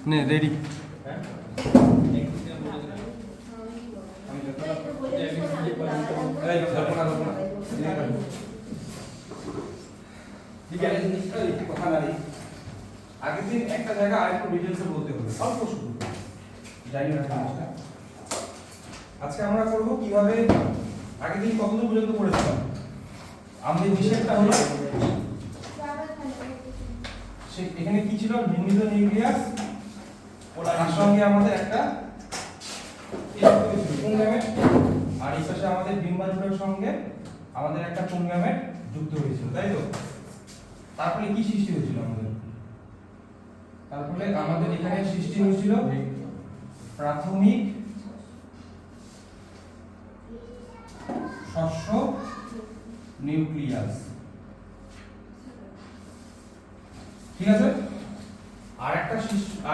নে রেডি। আগের দিন একটা জায়গা আরেকটু ডিটেলসে বলতে হবে, অল্প শুধু জানি না জিনিসটা। আজকে আমরা করব কিভাবে, আগের দিন কতদূর পর্যন্ত পড়েছিলাম আমাদের হিসেবটা হলো এখানে কি ছিল, নির্মিত নিউক্লিয়াস, তার সঙ্গে আমাদের একটা পুংগ্যামেট, আর এই পাশে আমাদের ডিম্বাণুর সঙ্গে আমাদের একটা পুংগ্যামেট যুক্ত হয়েছিল, তাই তো? তারপরে কি সৃষ্টি হয়েছিল আমাদের? তারপরে আমাদের এখানে সৃষ্টি হয়েছিল প্রাথমিক শস্য নিউক্লিয়াস, ঠিক আছে? আর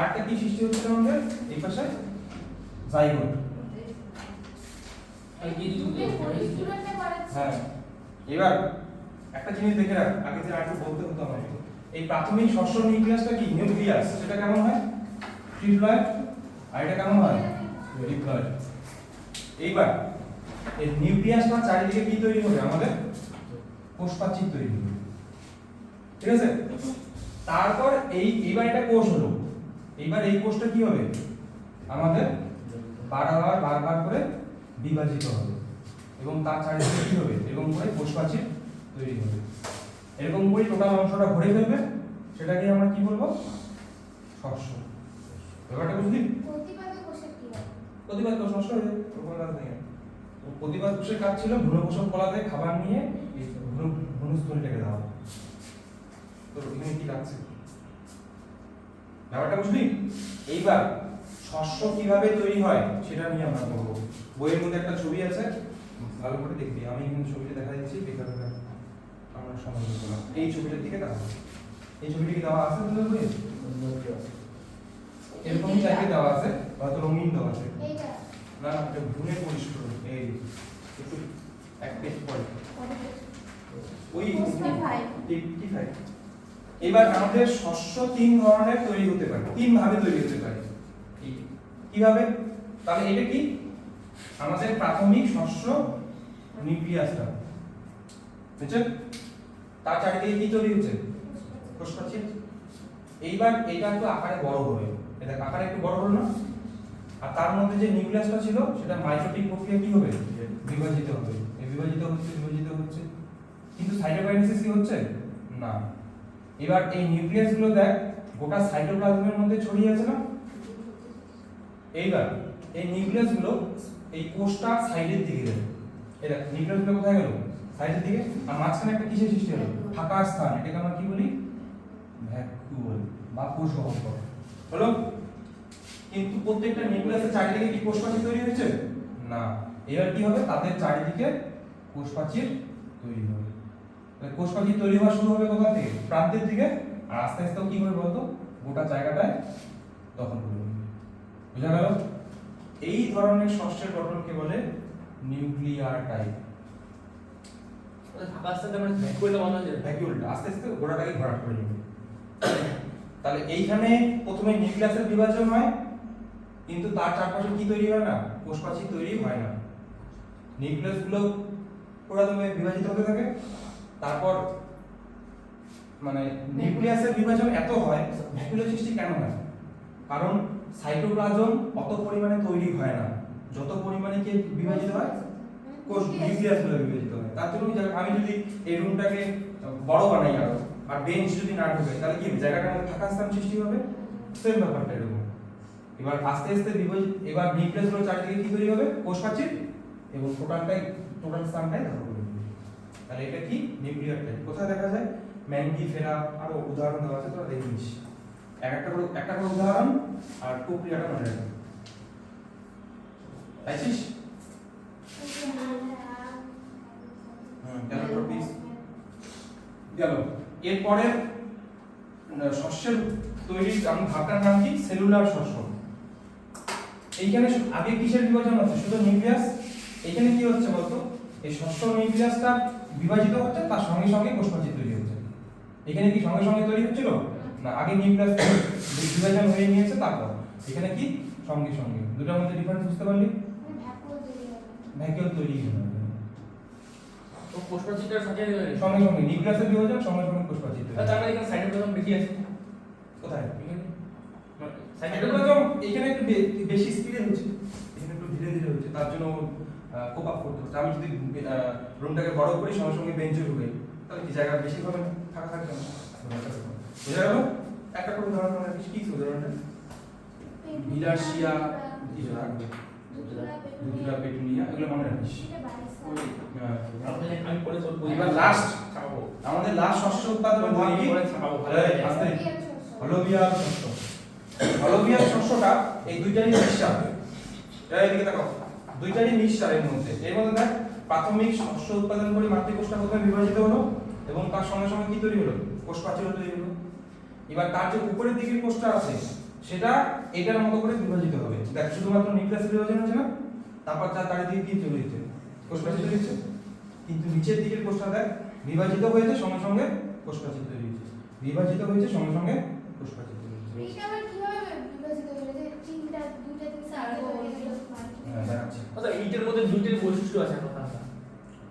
একটা কি সৃষ্টি হচ্ছে আমাদের এই পাশে? জাইগোট। হ্যাঁ, এবার একটা জিনিস দেখে রাখ, আগে যে আরেকটু বলতে হতো আমাকে, এই প্রাথমিক শস্য নিউক্লিয়াসটা কি নিউক্লিয়াস, সেটা কেমন হয়? ট্রিপ্লয়েড। আর এটা কেমন হয়? ডিপ্লয়েড। এইবার এই নিউক্লিয়াসটার চারিদিকে কি তৈরি হবে? আমাদের কোষপ্রাচীর তৈরি হবে, ঠিক আছে? তারপর এইবার এটা কোষ হলো, এইবার এই কোষটা কি হবে? আমাদের বারবার করে বিভাজিত হবে এবং তার চারিদিকে কি হবে? এরকম করে কোষপ্রাচীর তৈরি হবে। এরকম করে টোটাল অংশটা ভরে ফেলবে, সেটাকে আমরা কি বলবো? শস্য। ব্যাপারটা বুঝলি? প্রতিপাদ কোষ নষ্ট হয়ে যায়, ওরকম কাজ নেই। প্রতিপাদ কোষের কাজ ছিল ভ্রূণপোষক কলাতে খাবার নিয়ে ভ্রূণস্থলীটাকে দেওয়া। তো এখানে কি লাগছে ব্যাপারটা বুঝলি? এইবার শস্য কিভাবে তৈরি হয় সেটা নিয়ে আমরা বলবো। বইয়ের মধ্যে একটা ছবি আছে, ভালো করে দেখবি। আমি কিন্তু ছবিটা দেখা দিচ্ছি, দেখা আমরা সমাধান করলাম। এই ছবিটার দিকে তাকাবো। এই ছবিটা কি দেওয়া আছে তোদের বইয়ে? এরকমই টাইপের দেওয়া আছে, হয়তো রঙিন দেওয়া আছে। না, এটা ভ্রূণের পরিষ্কার। এই একটু এক পেজ পরে ওই 55। এবার আমাদের শস্য তিন ধরনের তৈরি হতে পারে, তিন ভাবে তৈরি হতে পারে। কিভাবে? তাহলে এটা কি আমাদের প্রাথমিক শস্য নিউক্লিয়াসটা, বুঝছেন? তার চারিদিকে কি তৈরি হচ্ছে? কোষপ্রাচীর। এইবার এটা একটু আকারে বড় হবে, এটা আকারে একটু বড় হলো না? আর তার মধ্যে যে নিউক্লিয়াসটা ছিল সেটা মাইটোটিক প্রক্রিয়া কি হবে? বিভাজিত হবে। এই বিভাজিত হচ্ছে, কিন্তু সাইটোকাইনেসিস কি হচ্ছে না। এবার এই নিউক্লিয়াস গুলো দেখ গোটা সাইটোপ্লাজমের মধ্যে ছড়িয়ে আছে না? এইবার এই নিউক্লিয়াস গুলো এই কোষটা সাইডের দিকে গেল, এটা নিউক্লিয়াস গুলো কোথায় গেল? সাইডের দিকে। আর মাঝখানে একটা কিসের সৃষ্টি হলো? ফাঁকা স্থান, এটাকে আমরা কি বলি? ভ্যাকুয়াল বা কোষ গহ্বর হলো। কিন্তু প্রত্যেকটা নিউক্লিয়াসের চারিদিকে কি কোষপ্রাচীর তৈরি হয়েছে না। এবার কি হবে? তাদের চারিদিকে কোষপ্রাচীর তৈরি হবে। কোষপ্রাচীর তৈরি হওয়া শুরু হবে কোথা থেকে? প্রান্তের দিকে। আর আস্তে আস্তে কি হবে বলতো? গোটা জায়গাটায় দখল করে নেবে। বুঝা গেল? এই ধরনের শস্যের গঠনকে বলে নিউক্লিয়ার টাইপ। আস্তে আস্তে মানে ভ্যাকুয়ালটা বন্ধ হয়ে যাবে। ভ্যাকুয়ালটা আস্তে আস্তে গোটাটাকে ভরাট করে নেবে। তাহলে এইখানে প্রথমে নিউক্লিয়াসের বিভাজন হয়, কিন্তু তার চারপাশে কি তৈরি হয় না? কোষপ্রাচীর তৈরি হয় না। নিউক্লিয়াস গুলো পুরোদমে বিভাজিত হতে থাকে। তারপর মানে নিউক্লিয়াসের বিভাজন এত হয়, ভ্যাকুয়াল সৃষ্টি কেন হয়? কারণ সাইটোপ্লাজম অত পরিমাণে তৈরি হয় না, যত পরিমাণে কি বিভাজিত হয়? কোষ নিউক্লিয়াস গুলো বিভাজিত হয়। তার জন্য আমি যদি এই রুমটাকে বড় বানাই আর বেঞ্চ যদি না ঢোকে, তাহলে কি জায়গাটার মধ্যে ফাঁকা স্থান সৃষ্টি হবে? সেম ব্যাপারটা এরকম। এবার আস্তে আস্তে এবার নিউক্লিয়াস গুলো চারিদিকে কি তৈরি হবে? কোষপ্রাচীর, এবং টোটাল স্থানটাই দখল করে নেবে। তাহলে এটা কি নিউক্লিয়ার টাইপ। কোথায় দেখা যায়? ম্যাঙ্গিফেরা, আরো উদাহরণ দেওয়া আছে, তোরা দেখে নিস। একটা করে উদাহরণ আর প্রক্রিয়াটা মনে রাখবি। পাইছিস? গেল। এরপরে শস্যের তৈরির ভাগটার নাম কি? সেলুলার শস্য। এইখানে আগে কিসের বিভাজন হচ্ছে? শুধু নিউক্লিয়াস। এখানে কি হচ্ছে বলতো? এই শস্য নিউক্লিয়াসটা বিভাজিত হচ্ছে, তার সঙ্গে সঙ্গে কোষপ্রাচীর তৈরি হচ্ছে। এখানে কি সঙ্গে সঙ্গে তৈরি হচ্ছিল না আগে নিউক্লিয়াস বিভাজন হয়ে নিয়েছে তারপর এখানে কি সঙ্গে সঙ্গে দুটোর মধ্যে ডিফারেন্স বুঝতে পারলি ভ্যাকুয়াল তৈরি হবে তো কোষপ্রাচীরটার সাথে সঙ্গে সঙ্গে নিউক্লিয়াসের বিভাজন সঙ্গে সঙ্গে কোষপ্রাচীর তৈরি তার মানে এখানে সাইটোপ্লাজম বেশি আছে কোথায় এখানে সাইটোপ্লাজম এখানে একটু বেশি স্পিডে হচ্ছে এখানে একটু ধীরে ধীরে হচ্ছে তার জন্য কোপ আপ করতে হচ্ছে আমি যদি রুমটাকে বড় করি সঙ্গে সঙ্গে বেঞ্চে ঢুকে তাহলে কি জায়গা বেশি হবে না ফাঁকা থাকবে না বুঝা গেল একটা করে উদাহরণ মানে কি উদাহরণটা বিলাসিয়া কিছু রাখবে দুধরা পেটুনিয়া এগুলো মনে রাখিস আমি পরে সব বলি এবার লাস্ট আমাদের লাস্ট শস্য উৎপাদন হয় কি আস্তে হলোবিয়াল শস্য হলোবিয়াল শস্যটা এই দুইটারই মিক্সচার এইদিকে দেখো দুইটারই মিক্সচার এর মধ্যে দেখ প্রাথমিক শস্য উৎপাদন করে মাতৃকোষটা প্রথমে বিভাজিত হলো এবং তার সঙ্গে সঙ্গে কি তৈরি হলো কোষ প্রাচীর তৈরি হলো এবার তার যে উপরের দিকের কোষটা আছে সেটা এটার মতো করে বিভাজিত হবে দেখ শুধুমাত্র নিউক্লিয়াস বিভাজন হচ্ছে না তারপর তার চারিদিকে কি তৈরি হচ্ছে কোষ প্রাচীর তৈরি হচ্ছে কিন্তু নিচের দিকের কোষটা দেখ বিভাজিত হয়েছে সঙ্গে সঙ্গে কোষ প্রাচীর তৈরি হচ্ছে বিভাজিত হয়েছে সঙ্গে সঙ্গে কোষ প্রাচীর তৈরি হচ্ছে এটা আবার কিভাবে বিভাজিত হলো যে তিনটা দুইটা তিনটা চারটা দেখাচ্ছি আচ্ছা এইটার মধ্যে দুইটার বৈশিষ্ট্য আছে এখন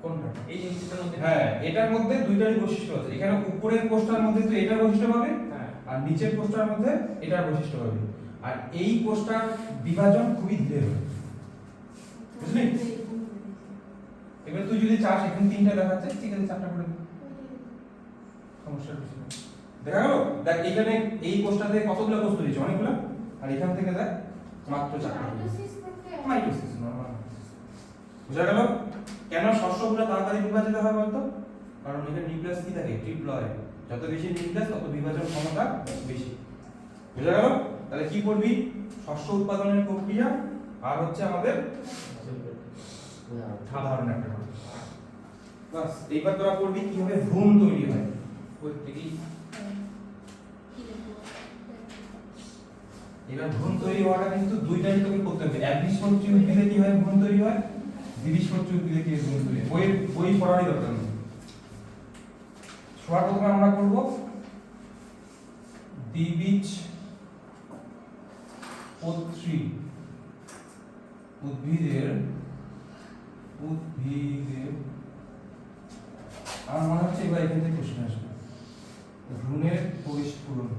কোনটা এই জিনিসটার মধ্যে হ্যাঁ এটার মধ্যে দুইটারই বৈশিষ্ট্য আছে এখানে উপরের কোষটার মধ্যে তো এটার বৈশিষ্ট্য পাবে হ্যাঁ আর নিচের কোষটার মধ্যে এটার বৈশিষ্ট্য পাবে আর এই কোষটার বিভাজন খুবই ধীরে হবে বুঝলি এবার তুই যদি চাস এখানে তিনটা দেখাচ্ছে ঠিক আছে চারটা করে দে সমস্যা কিছু নেই দেখা গেল দেখ এখানে এই কোষটাতে কতগুলো কোষ তৈরি হচ্ছে অনেকগুলো আর এখান থেকে দেখ মাত্র চারটা মাইটোসিস নরমাল বুঝা গেল কেন শস্যগুলো তাড়াতাড়ি বিভাজিত হয় বলতো কারণ এখানে নিউক্লিয়াস কি থাকে ট্রিপ্লয়েড যত বেশি নিউক্লিয়াস তত বিভাজন ক্ষমতা বেশি বুঝা গেল তাহলে কি করবি শস্য উৎপাদনের প্রক্রিয়া আর হচ্ছে আমাদের সাধারণ একটা বাস এইবার তোরা করবি কিভাবে ভ্রূণ তৈরি হয় ওই দেখি এবার ভ্রূণ তৈরি হওয়াটা কিন্তু দুইটাই তোকে করতে হবে একবীজপত্রী উদ্ভিদে কিভাবে ভ্রূণ তৈরি হয় দ্বিবীজপত্রী উদ্ভিদে কিভাবে ভ্রূণ তৈরি হয় বই পড়ারই দরকার নেই সবার প্রথমে আমরা করব দ্বিবীজপত্রী উদ্ভিদের আমার মনে হচ্ছে এবার এখান থেকে প্রশ্ন আসবে ভ্রূণের পরিস্ফুরণ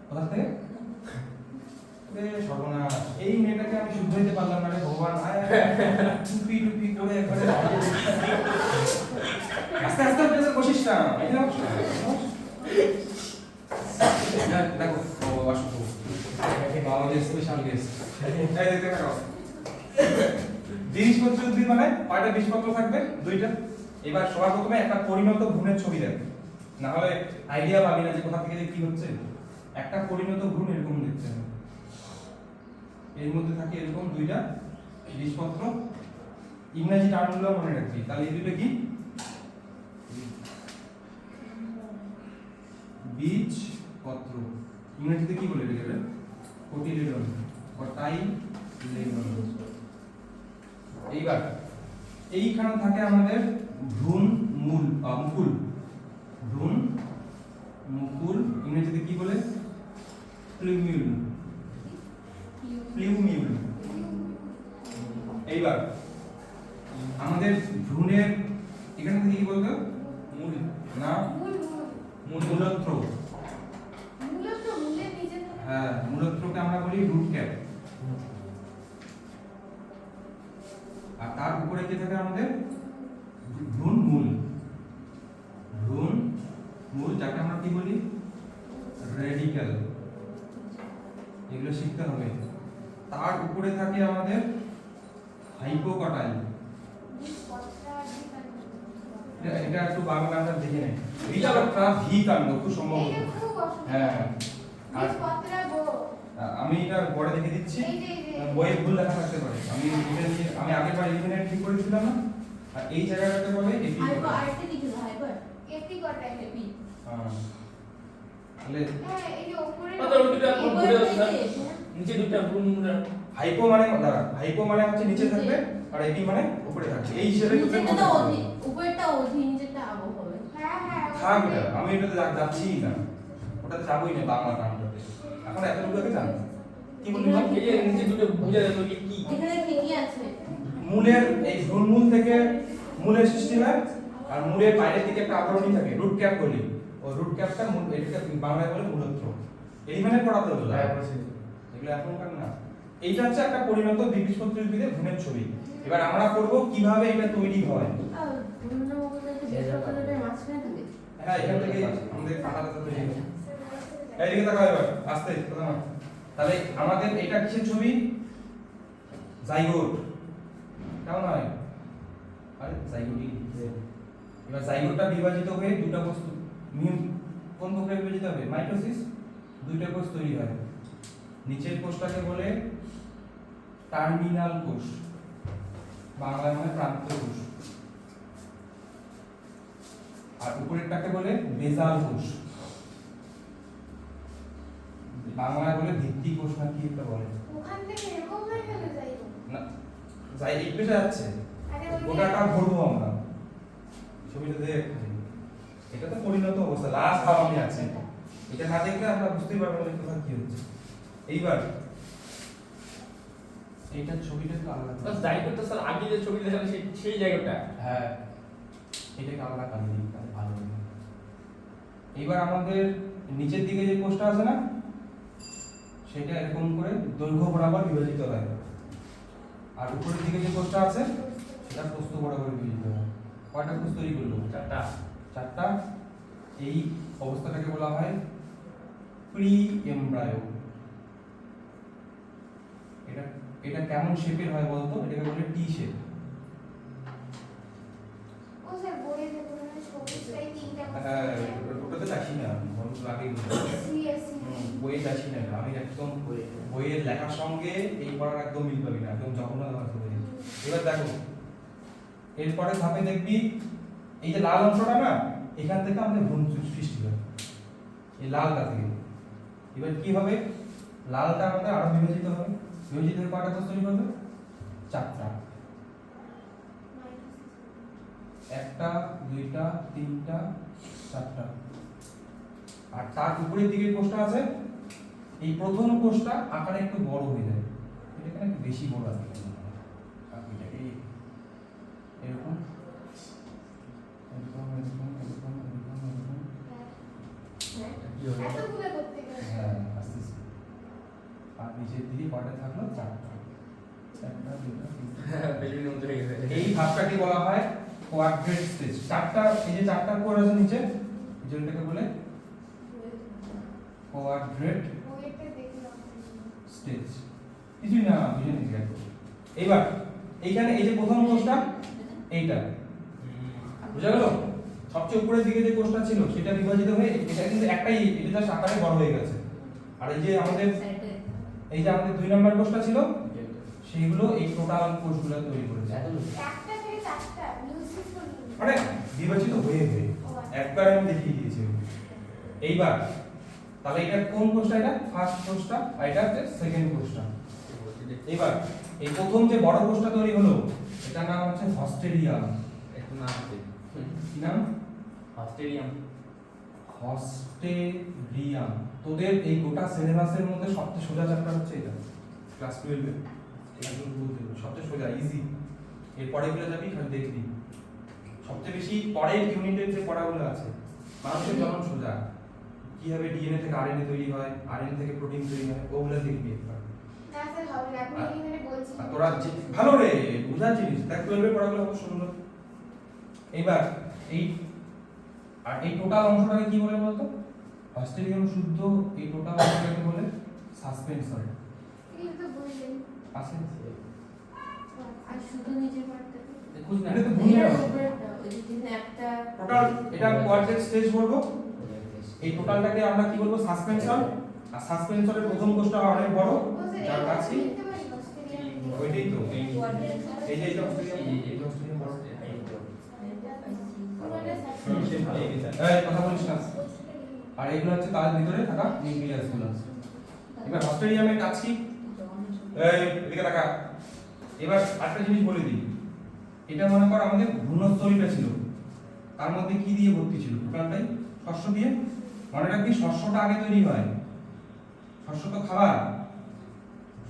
কোথা থেকে সর্বনাশ এই মেয়েটাকে আমি শুদ্ধ হইতে পারলাম না রে ভগবান টুপি টুপি করে একবারে আস্তে আস্তে আস্তে বসিস না এই না দেখো ও আসো আমাদের স্পেশাল গেস্ট এই দেখতে থাকো দ্বিবীজপত্রী উদ্ভিদ মানে কয়টা বীজপত্র থাকবে দুইটা এবার সবার প্রথমে একটা পরিণত ভ্রূণের ছবি দেখ না হলে আইডিয়া পাবি না যে কোথা থেকে কি হচ্ছে একটা পরিণত ভ্রূণ এরকম দেখতে হবে এর মধ্যে থাকে এরকম দুইটা বীজপত্র ইংরেজি টার্মগুলো মনে রাখবি তাহলে এই দুটো কি বীজপত্র ইংরেজিতে কি বলে রেখে কোটিলেডন বা টাইলেডন এইবার এইখানে থাকে আমাদের ভ্রূণ মুকুল ভ্রূণ মুকুল ইংরেজিতে কি বলে প্লুমিউল প্লুমিউল এইবার আমাদের ভ্রূণের এখানে থেকে কি বলতো মূল না মূলত্র হ্যাঁ মূলত্রকে আমরা বলি রুট ক্যাপ আর তার উপরে কি থাকে আমাদের ভ্রূণ মূল যাকে আমরা কি বলি রেডিক্যাল এগুলো শিখতে হবে তার উপরে থাকে আমাদের হাইপোকটাইল এটা একটু বাংলা কান্ড দেখে নেই বিশাল একটা ভি কাণ্ড খুব সম্ভবত হ্যাঁ আমি এটা পরে দেখে দিচ্ছি বইয়ে ভুল লেখা থাকতে পারে আমি আগের বার এলিমিনেট ঠিক করেছিলাম না আর এই জায়গাটাতে বলে এপি তাহলে নিচে দুটো ভ্রূণ হাইপো মানে দাঁড়া হাইপো মানে হচ্ছে নিচে থাকবে আর এটি মানে উপরে থাকছে এই হিসেবে নিচেটা তো অধি উপরেরটা অধি নিচেরটা আবো হবে হ্যাঁ হ্যাঁ থাক এটা আমি এটাতে যাচ্ছিই না ওটাতে যাবোই না বাংলা টানটাতে এখন এতটুকু আগে জানো কি বললি বল? এই যে নিচে দুটো বুঝা যাবে কি এখানে কি কি আছে মূলের এই ভ্রূণমূল থেকে মূলের সৃষ্টি হয় আর মূলের বাইরের দিকে একটা আবরণী থাকে রুট ক্যাপ বলি ও রুট ক্যাপটা মূল এটাকে বাংলায় বলে মূলত্র এলিমেন্টে পড়াতে হলো এগুলো এখনকার না এইটা হচ্ছে একটা পরিণত দ্বিবীজপত্রী উদ্ভিদের ভ্রূণের ছবি এবার আমরা করব কিভাবে এটা তৈরি হয় আর ধন্য মগজের তো বিশ্বকলের মাঝখানে থাকে হ্যাঁ এখান থেকে আমাদের কাটাটা তৈরি হয় এইদিকে তাকাও এবার আস্তে কথা না তাহলে আমাদের এটা কিসের ছবি জাইগোট কেমন হয় আরে জাইগোটই এবার জাইগোটটা বিভাজিত হয়ে দুটো কোষ কোন প্রক্রিয়ায় বিভাজিত হবে মাইটোসিস দুইটা কোষ তৈরি হয় নিচের কোষটাকে বলে টার্মিনাল কোষ বাংলায় মানে প্রান্ত কোষ আর উপরেরটাকে বলে বেজাল কোষ বাংলায় বলে ভিত্তি কোষ না কি একটা বলে ওখান থেকে এরকম হয়ে গেল যাই না যাই এই পেশে যাচ্ছে আরে ওই গোটাটা ভরবো আমরা ছবিটা দেখে এটা তো পরিণত অবস্থা লাস্ট ভাব আমি আছে এটা না দেখলে আমরা বুঝতেই পারবো না কোথায় কি হচ্ছে এইবার এইটার ছবিটা একটু আলাদা বাস জায়গাটা তো স্যার আগে যে ছবি দেখালে সেই জায়গাটা হ্যাঁ এটাকে আলাদা কালি দিই তাহলে ভালো হবে এইবার আমাদের নিচের দিকে যে কোষটা আছে না সেটা এরকম করে দৈর্ঘ্য বরাবর বিভাজিত হয় আর উপরের দিকে যে কোষটা আছে সেটা প্রস্থ বরাবর বিভাজিত হয় কয়টা কোষ তৈরি করলো চারটা চারটা এই অবস্থাটাকে বলা হয় প্রি এমব্রায়ো এটা এটা কেমন শেপের হয় বলতো এটাকে বলে টি শেপ ও স্যার বইয়ে দেখুন না সবুজটাই তিনটা হ্যাঁ ওটাতে যাচ্ছি না বরং আগেই সিএসসি বইয়ে যাচ্ছি না আমি একদম বইয়ের লেখার সঙ্গে এই পড়ার একদম মিল পাবি না একদম জঘন্য ধাপে বই এবার দেখো এরপরে ধাপে দেখবি এই যে লাল অংশটা না এখান থেকে আমাদের ভ্রূণ সৃষ্টি হয় এই লালটা থেকে এবার কি হবে লালটা আমাদের আরো বিভাজিত হবে বিভাজিত হয়ে কয়টা কোষ তৈরি করবে চারটা একটা দুইটা তিনটা চারটা আর তার উপরের দিকে কোষটা আছে এই প্রথম কোষটা আকারে একটু বড় হয়ে যায় এটা এখানে একটু বেশি বড় আছে এটাকে এরকম এরকম এরকম এরকম এরকম এরকম কি হবে এতগুলো করতে গেলে হ্যাঁ আস্তে আস্তে আর নিচের দিকে কয়টা থাকলো চারটা একটা দুটো তিনটা বেলুনের মধ্যে হয়ে গেছে এই ধাপটাকে বলা হয় কোয়াড্রেট স্টেজ চারটা এই যে চারটা কোর আছে নিচে এই জন্যটাকে বলে কোয়াড্রেট বইয়েতে দেখলাম স্টেজ কিছুই না বুঝে নিচ্ছি এইবার এইখানে এই যে প্রথম কোষটা এইটা বুঝা গেল সবচেয়ে উপরের দিকে যে কোষটা ছিল সেটা বিভাজিত হয়ে এটা কিন্তু একটাই এটা জাস্ট আকারে বড় হয়ে গেছে আর এই যে আমাদের এই যে আমাদের 2 নম্বর কোষটা ছিল সেইগুলো এই টোটাল কোষগুলো তৈরি করেছে একটা থেকে চারটা মিউজিক করলাম মানে বিভাজিত হয়ে একবার আমি দেখিয়ে দিয়েছি এইবার তাহলে এটা কোন কোষটা এটা ফার্স্ট কোষটা আর এটা হচ্ছে সেকেন্ড কোষটা এইবার এই প্রথম যে বড় কোষটা তৈরি হলো এটার নাম হচ্ছে হস্টেরিয়াম একটু নাম আছে কি নাম অস্ট্রেলিয়াম হস্টেরিয়াম তোদের এই গোটা সিলেবাসের মধ্যে সবচেয়ে সোজা চ্যাপ্টার হচ্ছে এটা ক্লাস 12 এ একদম বলতে সবচেয়ে সোজা ইজি এর পরে গুলো যাবি খালি দেখবি সবচেয়ে বেশি পরের ইউনিটের যে পড়াগুলো আছে মানুষের জন্ম সোজা কিভাবে ডিএনএ থেকে আরএনএ তৈরি হয় আরএনএ থেকে প্রোটিন তৈরি হয় ওগুলো দেখবি একবার না স্যার হবে না আপনি এখানে বলছি আর তোরা ভালো রে বুঝার জিনিস দেখ 12 এর পড়াগুলো খুব সুন্দর এইবার এই আর এই টোটাল অংশটাকে কি বলে বলতো হস্টেরিয়াম শুদ্ধ এই টোটাল অংশটাকে বলে সাসপেনসর এই তো বললেন আছে আর শুধু নিচের পার্টটা খুঁজ না এটা তো ভুলে এর যাবো উপরেরটা ওই যে যেখানে একটা টোটাল এটা কোয়াড্রেট স্টেজ বলবো এই টোটালটাকে আমরা কি বলবো সাসপেনসর আর সাসপেনসরের প্রথম কোষটা অনেক বড় যার কাছে ওইটাই তো এই যে এটা অস্ট্রেলিয়াম এই অস্ট্রেলিয়াম বড় এই কথা বলিস না আর এগুলো হচ্ছে তার ভিতরে থাকা নিউক্লিয়াস গুলো এবার হস্টেরিয়ামের কাজ কি এই এদিকে তাকা এবার একটা জিনিস বলে দিই, এটা মনে কর আমাদের ভ্রূণস্থলীটা ছিল, তার মধ্যে কি দিয়ে ভর্তি ছিল? টোটালটাই শস্য দিয়ে। মনে রাখবি শস্যটা আগে তৈরি হয়, শস্য তো খাবার,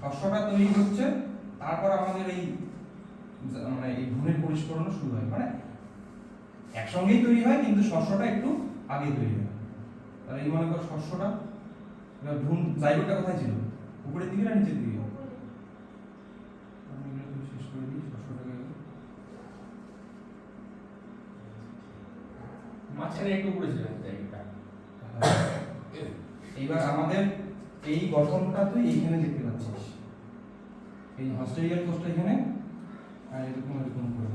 শস্যটা তৈরি হচ্ছে, তারপর আমাদের এই মানে এই ভ্রূণের পরিস্ফুরণ শুরু হয়, মানে একসঙ্গেই তৈরি হয় কিন্তু শস্যটা একটু আগে তৈরি হয়। তাহলে এই মনে কর শস্যটা, এবার ভ্রূণ জাইগোটটা কোথায় ছিল? উপরের দিকে না নিচের দিকে? আমি এগুলো শেষ করে দিই শস্যটাকে। মাঝখানে একটু উপরে ছিল জায়গাটা। এইবার আমাদের এই গঠনটা তুই এইখানে দেখতে পাচ্ছিস, এই হস্টেরিয়াল কোষটা এখানে, আর এরকম এরকম করে,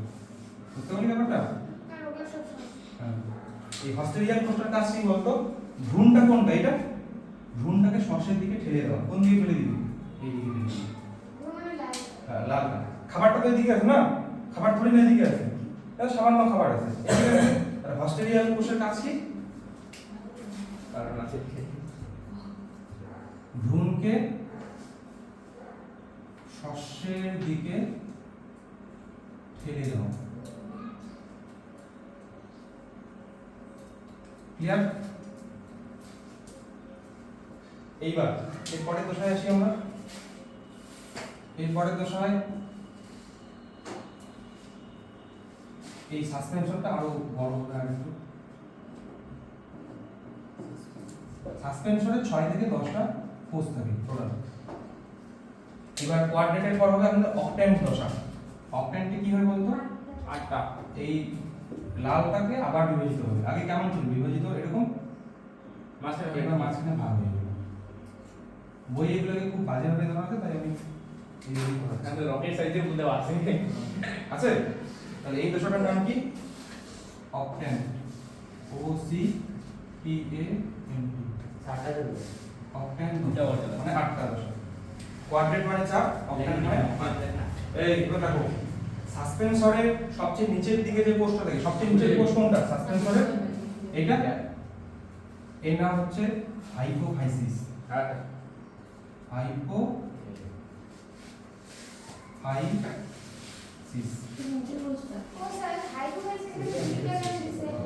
বুঝতে পারলি ব্যাপারটা? হ্যাঁ, এই হস্টেরিয়াল কোষটার কাজ কি বলতো? ভ্রূণটা কোনটা? এটা ভ্রূণটাকে শস্যের দিকে ঠেলে দেওয়া। কোন দিকে ফেলে দিবি? এই দিকে ফেলে দিবি। হ্যাঁ, লাল। খাবারটা তো এদিকে আছে না, খাবার থোড়ি না এদিকে আছে, এটা সামান্য খাবার আছে এদিকে আছে। আর হস্টেরিয়াল কোষের কাজ কি? কারণ আছে ভ্রূণকে শস্যের দিকে ঠেলে দাও। ক্লিয়ার? এইবার এর পরের দশায় আসি আমরা। এর পরের দশায় এই সাসপেনশনটা আরো বড় হবে আর একটু। সাসপেনশনে 6 থেকে 10টা কোষ থাকে টোটাল। এবার কোয়াড্রেন্টের পর হবে আমাদের অক্ট্যান্ট দশা। অক্ট্যান্টে কি হয় বলতো? 8টা। এই লালটাকে আবার বিভাজিত হবে। আগে কেমন ছিল? বিভাজিত এরকম, মাঝখানে এবার মাঝখানে ভাগ হয়ে যাবে। বই এগুলোকে খুব বাজেভাবে দেওয়া আছে, তাই আমি এইভাবেই করাচ্ছি। আমাদের রকেট সাইজে বলতে আছে আছে? তাহলে এই দশাটার নাম কি? Octant. O C P A N T. 7টা দেবে। অক্ট্যান্ট দুটা বলতে মানে 8টা দশা। কোয়াড্রেন্ট মানে 4, অক্ট্যান্ট মানে 8। এই এগুলো দেখো, সাসপেনসরের সবচেয়ে নিচের দিকে যে কোষটা থাকে, সবচেয়ে নিচের কোষ কোনটা সাসপেনসরের? এইটা। এর নাম হচ্ছে হাইপোফাইসিস। হাইপোফাইসিস।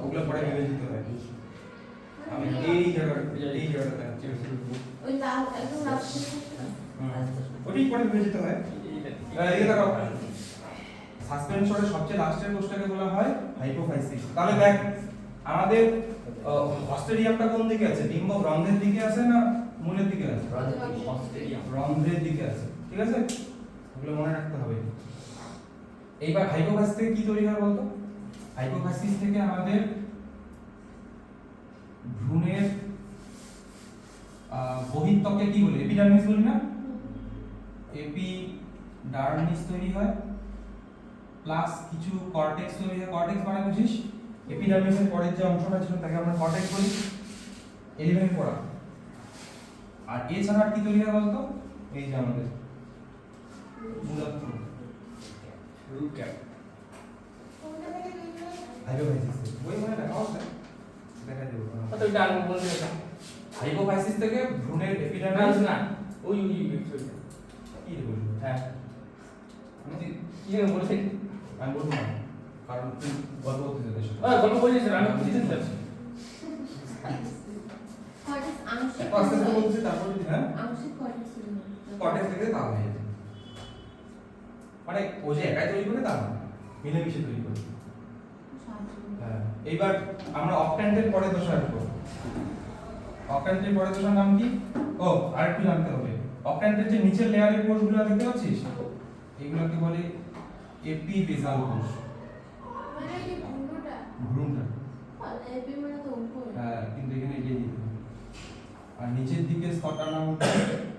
ওগুলো পরে বিভাজিত হয়। আমি এই জায়গাটা দেখাচ্ছি। ওই লাল একদম লাল ওটাই পরে বিভাজিত হয়। এই দেখো, সাসপেনসরের সবচেয়ে লাস্টের কোষটাকে বলা হয় হাইপোফাইসিস। তাহলে দেখ আমাদের অস্ট্রেলিয়ামটা কোন দিকে আছে? ডিম্ব রন্ধ্রের দিকে আছে না মূলের দিকে আছে? রন্ধ্রের দিকে আছে, ঠিক আছে? ওগুলো মনে রাখতে হবে। এইবার হাইপোফাইসিস থেকে কি তৈরি হয় বলতো? হাইপোফাইসিস থেকে আমাদের ভ্রূণের বহিঃত্বকে কি বলে? এপিডার্মিস বলি না? এপিডার্মিস তৈরি হয়, প্লাস কিছু কর্টেক্স তৈরি হয়। কর্টেক্স মানে বুঝিস? এপিডার্মিসের পরের যে অংশটা ছিল তাকে আমরা কর্টেক্স বলি, 11 পড়া। আর এছাড়া কি তৈরি হয় বলতো? এই যে আমাদের মূলাত্র, রুট ক্যাপ। হাইপোফাইসিস বই মানে দেখা আছে, দেখা দেব। কত এটা আগে বলতে এটা হাইপোফাইসিস থেকে ভ্রূণের এপিডার্মিস না ওই কি রে বলবো? হ্যাঁ আমি কি যেন বলছি আমি বলবো না, কারণ তুই গল্প করতে যেতে এসেছিস। গল্প বলেছিস আমি বুঝতে চাচ্ছি আংশিক আস্তে আস্তে বলছি, তারপর যদি হ্যাঁ আংশিক কর্টেক্স কর্টেক্স থেকে তা হয়ে যায়, মানে ও যে একাই তৈরি করে তা না, মিলেমিশে তৈরি করে। হ্যাঁ, এইবার আমরা অক্ট্যান্টের পরের দশা আসবো। অক্ট্যান্টের পরের দশার নাম কি? ও আরেকটু জানতে হবে, অক্ট্যান্টের যে নিচের লেয়ারের কোষগুলো দেখতে পাচ্ছিস, এগুলোকে বলে এপিবেসাল কোষ। মানে কি ভ্রূণটা? ভ্রূণটা, এপি মানে তো উপরে হ্যাঁ, কিন্তু এখানে এগিয়ে দিতে হবে। আর নিচের দিকে স্তরটার নাম হচ্ছে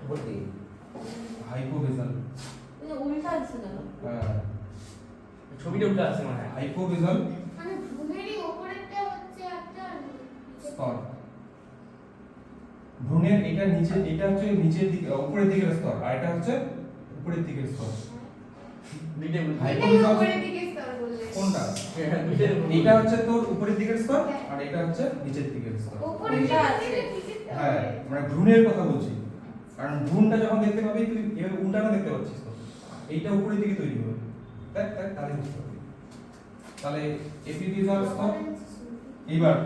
বলতে হাইপোবেসাল। এই উল্টা আছে কেন? হ্যাঁ, ছবিটা উঠে আসছে মনে হয় হাইপোবেসাল মানে ভ্রূণেরই উপরেরটা হচ্ছে একটা স্তর। ভ্রূণের এটা নিচে, এটা হচ্ছে নিচের দিকে উপরের দিকের স্তর, আর এটা হচ্ছে উপরের দিকের স্তর। দুইটাই বলতে এটাই উপরের দিকে স্তর বললে। কোনটা? দুইটাই এটা হচ্ছে তোর উপরের দিকের স্তর, আর এটা হচ্ছে নিচের দিকের স্তর। উপরের উল্টা দিকে আছে। নিচেরটা হ্যাঁ, হবে। মানে ভ্রূণের কথা বলছি, কারণ ভ্রূণটা যখন দেখতে পাবি তুই এভাবে উল্টানো দেখতে পাচ্ছিস তো। এইটা উপরের দিকে তৈরি হবে, তাহলে বুঝতে পারবে। তাহলে এপিফিজিয়াল স্তর, এইবার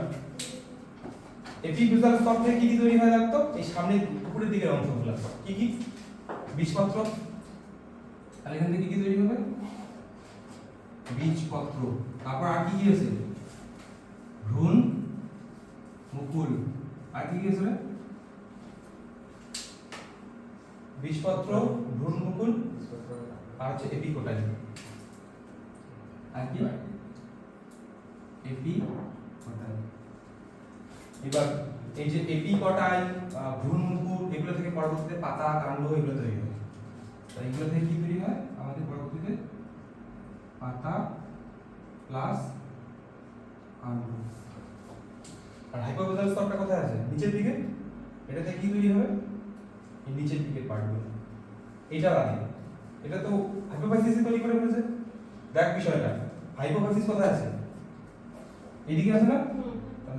এপিফিজিয়াল স্তর থেকে কি কি তৈরি হয় দেখো তো, এই সামনে উপরের দিকের অংশগুলো কি কি, বীজপত্র। তাহলে এখান থেকে কি তৈরি হবে, বীজপত্র। তারপর আর কি কি আছে, ভ্রূণ, মুকুল, আর কি কি আছে, বীজপত্র, ভ্রূণ, মুকুল, আর হচ্ছে এপিকোটাইল। আর কি, এপিকোটাইল। এবার এই যে এপিকোটাইল, ভ্রূণ, মুকুল, এগুলো থেকে পরবর্তীতে পাতা, কাণ্ড এগুলো তৈরি হয়। তাই এগুলো থেকে কি তৈরি হয় আমাদের পরবর্তীতে, পাতা প্লাস কাণ্ড। আর হাইপোফিজিয়াল স্তরটা কোথায় আছে, নিচের দিকে। এটা থেকে কি তৈরি হবে, এই নিচের দিকের পার্টগুলো। এটা বাদে এটা তো হাইপোফিজিস তৈরি করে ফেলেছে। দেখ বিষয়টা, হাইপোফিজিস কোথায় আছে, এইদিকে আছে না,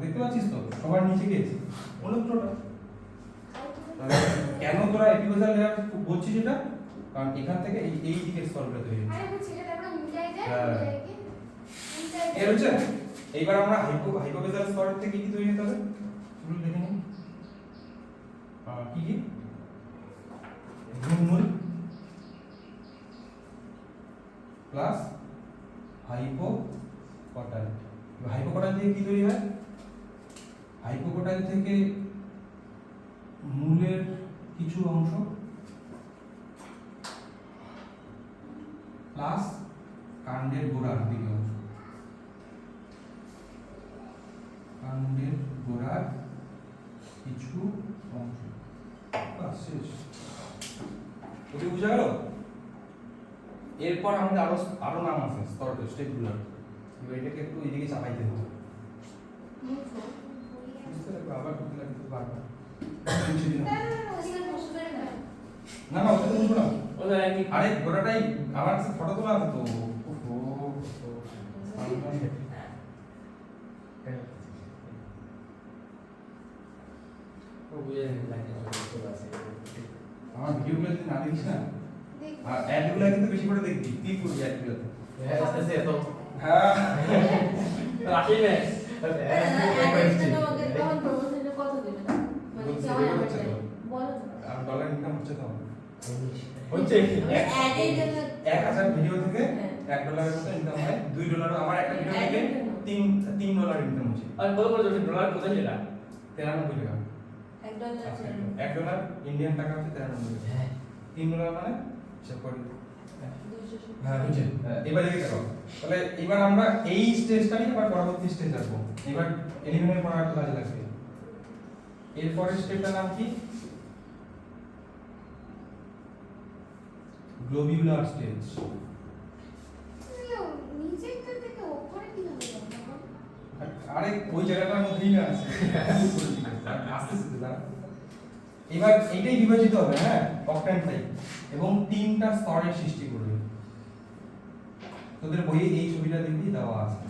দেখতে পাচ্ছিস তো, সবার নিচে গিয়েছে অনুত্রটা। কেন তোরা এপিফিজিয়াল লেয়ার বলছিস এটা, কারণ এখান থেকে এই দিকের স্তরগুলো তৈরি হয়। আরে বুঝছি এটা আমরা মিলাই যায়, এর হচ্ছে এইবার আমরা হাইপোফিজিয়াল স্তর থেকে কি তৈরি হতে হবে, চলুন দেখে নিই। কি কি, ভ্রূণমূল প্লাস হাইপোকটাইল। হাইপোকটাইল থেকে কি তৈরি হয়, হাইপোকটাইল থেকে মূলের কিছু অংশ প্লাস কাণ্ডের গোড়ার দিকে অংশ, কাণ্ডের গোড়ার কিছু অংশ। বাস শেষ। ওকে বুঝা গেল। এরপর আমাদের আরো নাম আছে স্তর, স্টেপগুলো। এবার এটাকে একটু এইদিকে চাপাইতে হবে, বুঝতে পারবে, আবার করতে লাগবে তো বারবার। না না ওটা তো বুঝবো না, ওদের একই। আরে গোটাটাই আমার কাছে ফটো তোলা আছে তো। ও বুঝে লাগে চলে আসে। আমার ভিডিওগুলো যদি না দেখিস না, আর অ্যাডগুলো কিন্তু বেশি করে দেখবি, তুই করবি অ্যাডগুলোতে। হ্যাঁ আসছে তো। হ্যাঁ আসেই না। আর ডলার ইনকাম হচ্ছে তো হচ্ছে 1000 ভিডিও থেকে $1 মতো ইনকাম হয়। $2 আমার একটা ভিডিও থেকে $3 ইনকাম হচ্ছে। আর কত করে ডলার কোথায় যেটা 93 টাকা। $1 ইন্ডিয়ান টাকা হচ্ছে 93 টাকা। হ্যাঁ $3 মানে হিসাব করে। হ্যাঁ বুঝছেন। এবার দেখে দেখো, তাহলে এবার আমরা এই স্টেজটা নিয়ে এবার পরবর্তী স্টেজ আসবো। এবার এলিমেন্টের পড়া একটু কাজে লাগবে। এরপরের স্টেপটার নাম কি, গ্লোবিউলার স্টেজ। নিচেরটা থেকে উপরে কিভাবে যাবো? আরে ওই জায়গাটার মধ্যেই না আছে, আস্তে আস্তে দাঁড়া। এবার এইটাই বিভাজিত হবে, হ্যাঁ, অক্টেন টাইপ, এবং 3টা স্তরের সৃষ্টি করবে। তোদের বইয়ে এই ছবিটা দেখবি দেওয়া আছে।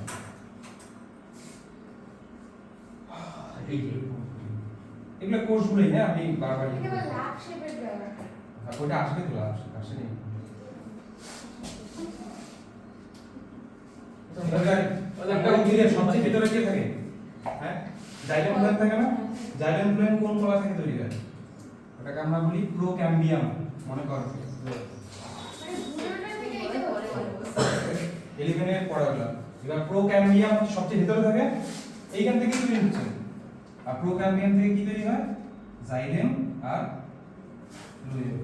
এগুলো কোর্সগুলোই, হ্যাঁ, আমি বারবার একেবারে লাভ শেপের ব্যাপার। ওটা আসবে তো, আসেনি। একটা উদ্ভিদের সবচেয়ে ভিতরে কে থাকে, হ্যাঁ, জাইলেম ফ্লোয়েম থাকে না? জাইলেম ফ্লোয়েম কোন কলা থেকে তৈরি হয়? ওটাকে আমরা বলি প্রোক্যাম্বিয়াম, মনে করো। মানে পুরোটা থেকে এইটা করে এলিমেন্টের পরে হলো। এবার প্রোক্যাম্বিয়াম সবচেয়ে ভিতরে থাকে, এইখান থেকে তৈরি হচ্ছে। আর প্রোক্যাম্বিয়াম থেকে কি তৈরি হয়, জাইলেম আর ফ্লোয়েম।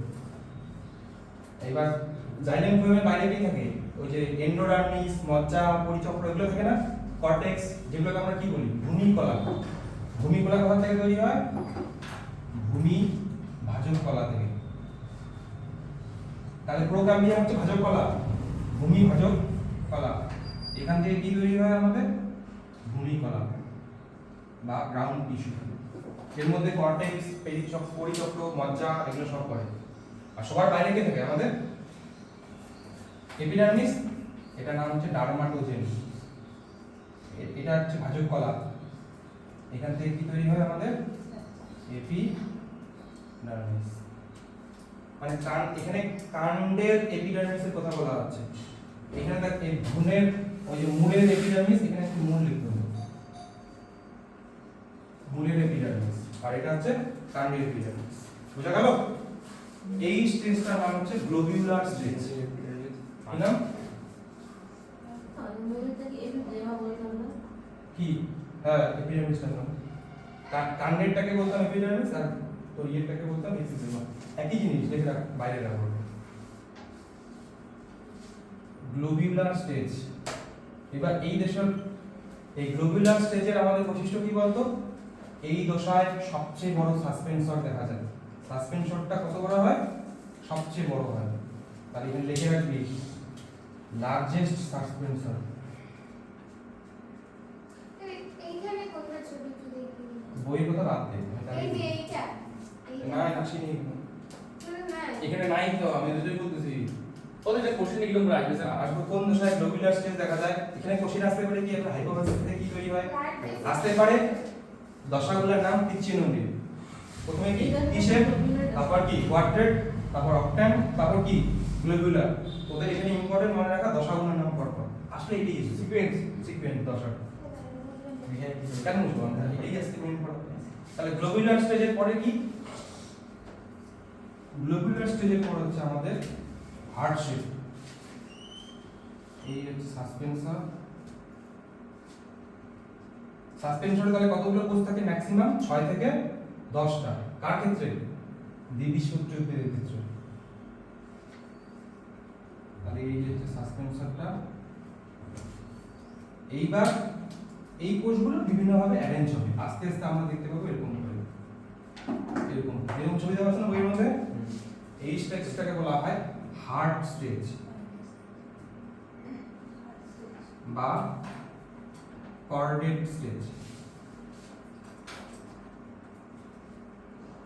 এবার জাইলেম ফ্লোয়েমের বাইরে কি থাকে, ওই যে এন্ডোডার্মিস, মজ্জা, পরিচক্র, এগুলো থাকে না, কর্টেক্স, যেগুলোকে আমরা কি বলি, ভূমিকলা। ভূমিকলা কোথা থেকে তৈরি হয়, ভূমি ভাজক কলা থেকে। তাহলে প্রোক্যাম্বিয়াম হচ্ছে ভাজক কলা, ভূমি ভাজক কলা। এখান থেকে কি তৈরি হয় আমাদের, ভূমিকলা বা গ্রাউন্ড টিস্যু। এর মধ্যে কর্টেক্স, পরিচক্র, মজ্জা, এগুলো সব পড়ে। আর সবার বাইরে কে থাকে আমাদের, এপিডার্মিস, এটা নাম হচ্ছে ডার্মাটোজেন। এটা হচ্ছে ভাজক কলা। এখান থেকে কি তৈরি হয় আমাদের, এপিডার্মিস। মানে এখানে কাণ্ডের এপিডার্মিসের কথা বলা হচ্ছে। এখানে দেখ এই ভ্রূণের ওই যে মূলের এপিডার্মিস, এখানে একটু মূল লিখতে হবে, মূলের এপিডার্মিস, আর এটা হচ্ছে কাণ্ডের এপিডার্মিস। বুঝা গেল? এই স্টেজটার নাম হচ্ছে গ্লোবিউলার স্টেজ। কি নাম? কি? হ্যাঁ, এপিডার্মিসটার নাম। কাণ্ডেরটাকে বলতাম এপিডার্মিস, আর তোর ইয়েটাকে বলতাম এপিডার্মিস। একই জিনিস, লিখে রাখ, বাইরে রাখো। Globular stage. এবার এই গ্লোবিউলার স্টেজের আমাদের বৈশিষ্ট্য কি বলতো? এই দশায় সবচেয়ে বড় সাসপেনসর দেখা যায়। সাসপেনসরটা কত বড় হয়? সবচেয়ে বড় হয়। তাহলে এখানে লিখে রাখবি লার্জেস্ট সাসপেনসর। এইখানে কোথায় ছবি তুলে দেখি? বইয়ের কথা বাদ দে। এই যে এইটা। না, আসেনি না। এখানে নাই তো, আমি দুটোই বলতেছি। ওদের যে কোশ্চেন এগুলো করে আসবে স্যার। আসবে কোন দশায় গ্লোবিউলার স্টেজ দেখা যায়? এখানে কোশ্চেন আসতে পারে কি একটা হাইপোথিসিস থেকে কি তৈরি হয়? আসতে পারে দশাগুলোর নাম পিচ্ছিন্ন দিয়ে। প্রথমে কি কিসের, তারপর কি কোয়াড্রেট, তারপর অক্ট্যান, তারপর কি গ্লোবিউলার। ওদের এখানে ইম্পর্টেন্ট মনে রাখা দশাগুলোর নাম পরপর। আসলে এটাই সিকোয়েন্স দশা। কেন বুঝবো আমরা? এটাই আজকে মেইন পড়া। তাহলে গ্লোবিউলার স্টেজের পরে কি? গ্লোবিউলার স্টেজের পর হচ্ছে আমাদের হার্ট শেপ। এই হচ্ছে সাসপেনসর। সাসপেনসরে তাহলে কতগুলো কোষ থাকে? ম্যাক্সিমাম 6 থেকে 10টা। কার ক্ষেত্রে? দ্বিবীজপত্রী উদ্ভিদের ক্ষেত্রে। তাহলে এই যে সাসপেনসরটা। এইবার এই কোষগুলো বিভিন্নভাবে অ্যারেঞ্জ হবে। আস্তে আস্তে আমরা দেখতে পাবো এরকম করে, এরকম ছবি দেওয়া আছে না বইয়ের মধ্যে। এই স্টেজটাকে বলা হয় হার্ট স্টেজ বা কর্ডেট স্টেজ।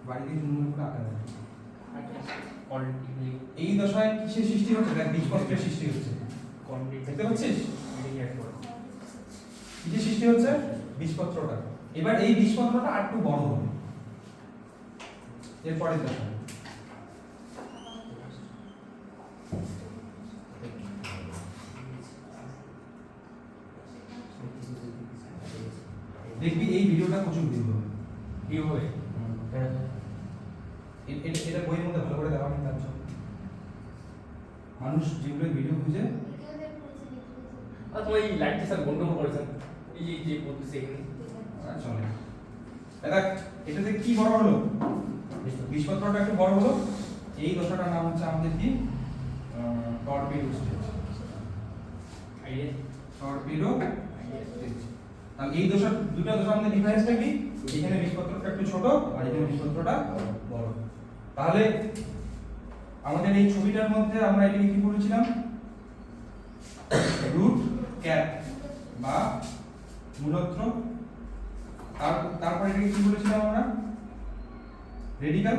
বাড়িতে সুন্দর করে আঁকা যায়। এই দশায় কিসের সৃষ্টি হচ্ছে? দেখ, বীজপত্রের সৃষ্টি হচ্ছে। দেখতে পাচ্ছিস কিসের সৃষ্টি হচ্ছে? বীজপত্রটা। এবার এই বীজপত্রটা আর একটু বড় হবে এরপরের দশায়। দেখবি এই ভিডিওটা প্রচুর ভিউ হবে। এটা বইয়ের মধ্যে ভালো করে দেওয়া নেই, তার জন্য মানুষ যেগুলো ভিডিও খুঁজে। তোমার এই লাইটটা স্যার গন্ডগোল করেছেন। এই যে বলতেছে এখানে চলে। দেখ, এটাতে কি বড় হলো? বীজপত্রটা একটু বড় হলো। এই দশাটার নাম হচ্ছে আমাদের কি? Torpedo stage. Torpedo stage. আর এই দুটো দশার মধ্যে ডিফারেন্সটা কি? এখানে বীজপত্রটা একটু ছোট আর এখানে বীজপত্রটা বড়। তাহলে আমাদের এই ছবিটার মধ্যে আমরা এটাকে কি বলেছিলাম? রুট ক্যাপ বা মূলত্র। তারপরে এটাকে কি বলেছিলাম আমরা? রেডিকাল।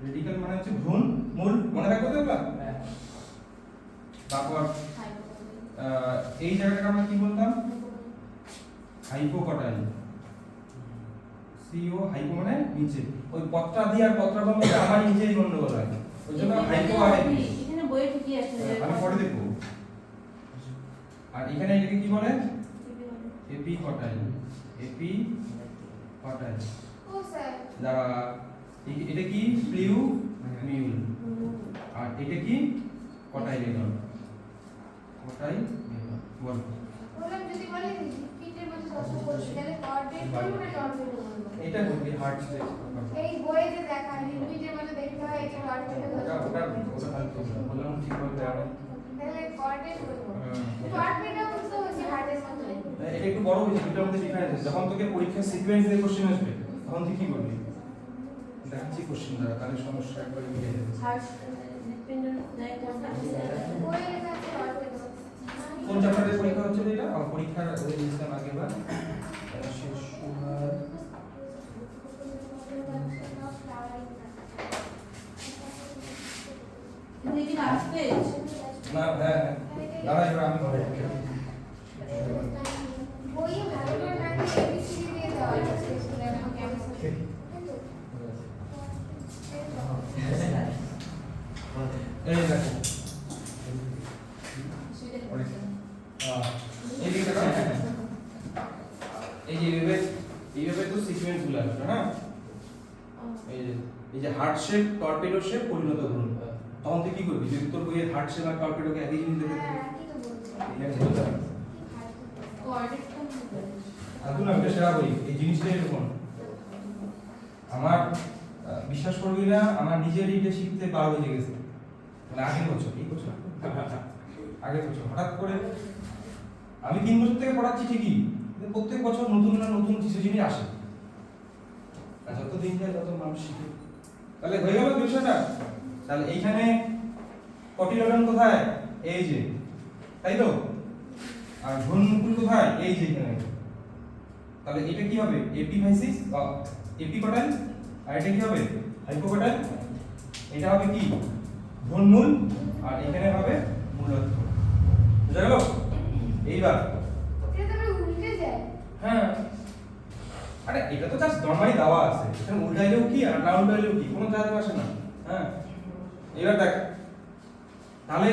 রেডিকাল মানে হচ্ছে ভ্রূণ, মূল। মনে রাখবো তো এগুলা? তারপর এই জায়গাটাকে আমরা কি বলতাম? হাইপোকটাইল। সিও হাইপো মানে নিচে। ওই পত্রা দিয়ে আর পত্রাবম মধ্যে আমার নিচেই গন্ডগোল হয়। ওই জন্য হাইপো আর এখানে বইয়ে ঠিকই আছে। আমি পরে দেখবো। আর এখানে এটাকে কি বলে? এপিকটাইল। এপিকটাইল। ও স্যার। যারা এটা কি? Flew mule. আর এটা কি? কটাইলেডন। কটাইলেডন বল। বললাম যদি বলে পিঠের মধ্যে দশা করছে তাহলে কর্ডেট বলবো না টর্পিডো বলবো? এটা বলবি হার্ট স্টেজ। এই বইয়ে যে দেখা লিকুইডের মধ্যে দেখতে হয় এটা টর্পিডো ওটা ফালতু বললাম, ঠিক বলতে হবে। তাহলে কর্ডেট বলবো। টর্পিডো তো হচ্ছে হার্টের মতো। এটা একটু বড় হয়েছে, দুটোর মধ্যে ডিফারেন্স আছে। যখন তোকে পরীক্ষার সিকোয়েন্স দিয়ে কোশ্চেন আসবে তখন তুই কি করবি? দেখাচ্ছি কোশ্চেন দ্বারা, তাহলে সমস্যা একবার মিলে যাবে। হার্ট ডিপেন্ডেন্ট বইয়ে লেখা আছে টর্পিডো। কোন চ্যাপ্টারে পরীক্ষা হচ্ছে এটা? আমার পরীক্ষার ওই দিয়েছিলাম আগেরবার। শেষ সময় তুমি কি লাস্ট পেজ? না, হ্যাঁ দাঁড়া, এবার আমি বলবো। বইয়ে ভালো করে না দিয়ে এবিসিডি দিয়ে দেওয়া আছে স্কুলে আমাকে কেমন তো সিকোয়েন্স গুলো আসবে, হ্যাঁ এই যে হার্ট শেপ টর্পেডো শেপ পরিণত ভ্রূণ, তখন তুই কি করবি যদি তোর বইয়ে হার্ট শেপ আর টর্পেডোকে একই জিনিস দেখে হ্যাঁ কি তো বলতে কোঅর্ডিনেটটা আদু না এটা সেরা বই, এই জিনিসটা এরকম আমার বিশ্বাস করবি না, আমার নিজেরই এটা শিখতে 12 বেজে গেছে, মানে আগের বছর এই বছর আগের বছর হঠাৎ করে আমি 3 বছর থেকে পড়াচ্ছি ঠিকই, কিন্তু প্রত্যেক বছর নতুন না নতুন কিছু জিনিস আসে, আর যত দিন যায় তত মানুষ শিখে। তাহলে হয়ে গেল বিষয়টা। তাহলে এইখানে কটিলেডন কোথায়, এই যে, তাই তো, আর ভ্রূণমুকুল কোথায়, এই যে এখানে। তাহলে এটা কি হবে, এপিফাইসিস এপিকটাইল, আর এটা কি হবে হাইপোকটাইল, এটা হবে কি ভ্রূণমূল, আর এখানে হবে মূলত্ব। বুঝা গেল? এইবার এটা তো উল্টে যায়। হ্যাঁ, আরে এটা তো জাস্ট নরমালি দেওয়া আছে, এখানে উল্টাইলেও কি আর না উল্টাইলেও কি, কোনো যায় আসে না। হ্যাঁ, এবার দেখ তাহলে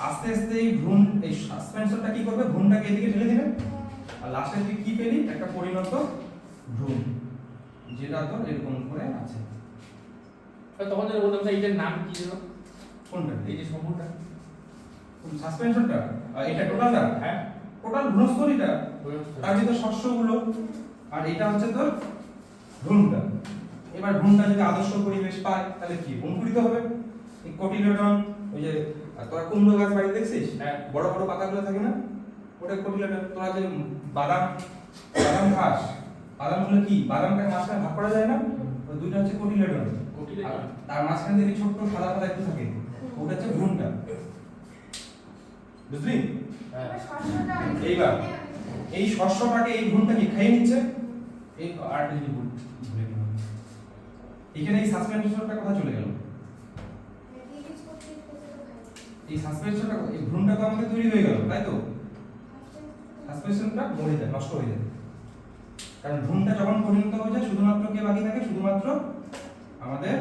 আস্তে আস্তে এই ভ্রূণ, এই সাসপেনশনটা কি করবে, ভ্রূণটাকে এদিকে ঠেলে দিবে, আর লাস্টে তুই কি পেলি, একটা পরিণত ভ্রূণ, যেটা তোর এরকম করে আছে। তখন যদি বলতাম স্যার এটার নাম কি ছিল, কোনটা, এই যে সমূহটা, সাসপেনশনটা, এটা টোটালটা, হ্যাঁ টোটাল ভ্রূণস্থলীটা, তার ভিতর শস্যগুলো, আর এটা হচ্ছে তোর ভ্রূণটা। এবার ভ্রূণটা যদি আদর্শ পরিবেশ পায় তাহলে কি অঙ্কুরিত হবে। এই কোটিলেডন, ওই যে তোরা কুমড়ো গাছ বাড়ি দেখছিস, হ্যাঁ। বড় বড় পাতাগুলো থাকে না, ওটা কোটিলেডন। তোরা যে বাদাম বাদাম খাস, বাদামগুলো কি, বাদামটাকে মাঝখানে ভাগ করা যায় না, ওই দুইটা হচ্ছে কোটিলেডন, কোটিলেডন। তার মাঝখানে দেখবি ছোট্ট সাদা সাদা একটু থাকে, ওটা হচ্ছে ভ্রূণটা। বুঝলি? হ্যাঁ এবার শস্যটা অনেক এইবার এই শস্যটাকে এই ভ্রূণটাকে খেয়ে নিচ্ছে, এই আর্টিফিশিয়াল ভুলে গেলাম, এখানে এই সাসপেনশনটা কোথায় চলে গেল, ডিগ্রিজ করতে করতে তো ভাই এই সাসপেনশনটা, এই ভ্রূণটা তো আমাদের তৈরি হয়ে গেল, তাই তো, সাসপেনশনটা মরে যায়, নষ্ট হয়ে যায়। কারণ ভ্রূণটা যখন পরিণত হয়ে যায় শুধুমাত্র কে বাকি থাকে, শুধুমাত্র আমাদের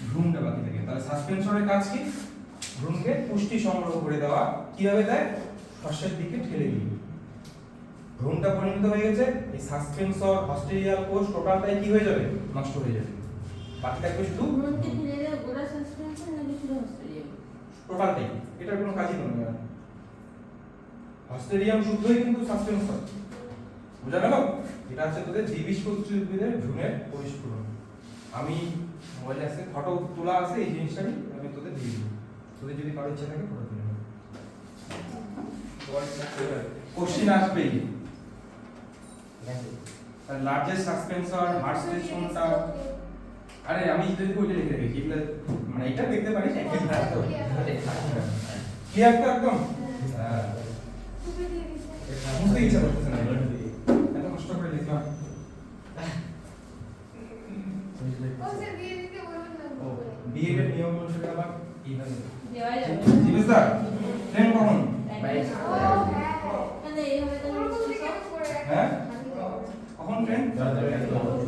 ভ্রূণটা বাকি থাকে। তাহলে সাসপেনশনের কাজ কি, ভ্রূণকে পুষ্টি সংগ্রহ করে দেওয়া। কিভাবে দেয়, শস্যের দিকে ঠেলে দিয়ে। ভ্রূণটা পরিণত হয়ে গেছে, এই সাসপেনসর হস্টেরিয়াল কোষ টোটালটাই কি হয়ে যাবে, নষ্ট হয়ে যাবে, বাকি থাকবে শুধু ভ্রূণকে ফেলে দেওয়া গোড়া সাসপেনশন নাকি শুধু হস্টেরিয়াম? টোটালটাই, এটার কোনো কাজই নেই আর। হস্টেরিয়াম শুদ্ধই কিন্তু সাসপেনসর। বুঝা গেল? এটা হচ্ছে তোদের দ্বিবীজপত্রী উদ্ভিদের ভ্রূণের পরিস্ফুরণ। আমি মোবাইলে আছে ফটো তোলা আছে, এই জিনিসটাই আমি তোদের দিয়ে দিব, তোদের যদি কারো ইচ্ছা থাকে ফটো তুলে নেবে, কোশ্চেন আসবেই। লার্জেস্ট সাসপেনসর হার্ট স্টেজ কোনটা, আরে আমি যদি বইটা লিখে রেখেছি, এগুলো মানে এটা দেখতে পারিস, একই ক্লাস তো ক্লিয়ার তো একদম। তুমি দিয়ে দিছে বুঝতে ইচ্ছা করতেছে না, এত কষ্ট করে লিখলাম। ও স্যার দিয়ে দিতে বলবেন না ও বিএড এর নিয়ম অনুসারে আবার এইভাবে দেওয়া যাবে। জিজ্ঞেসা ট্রেন কখন, ও হ্যাঁ মানে এইভাবে তো ওরকম দিকে করে রাখা হ্যাঁ কখন ট্রেন,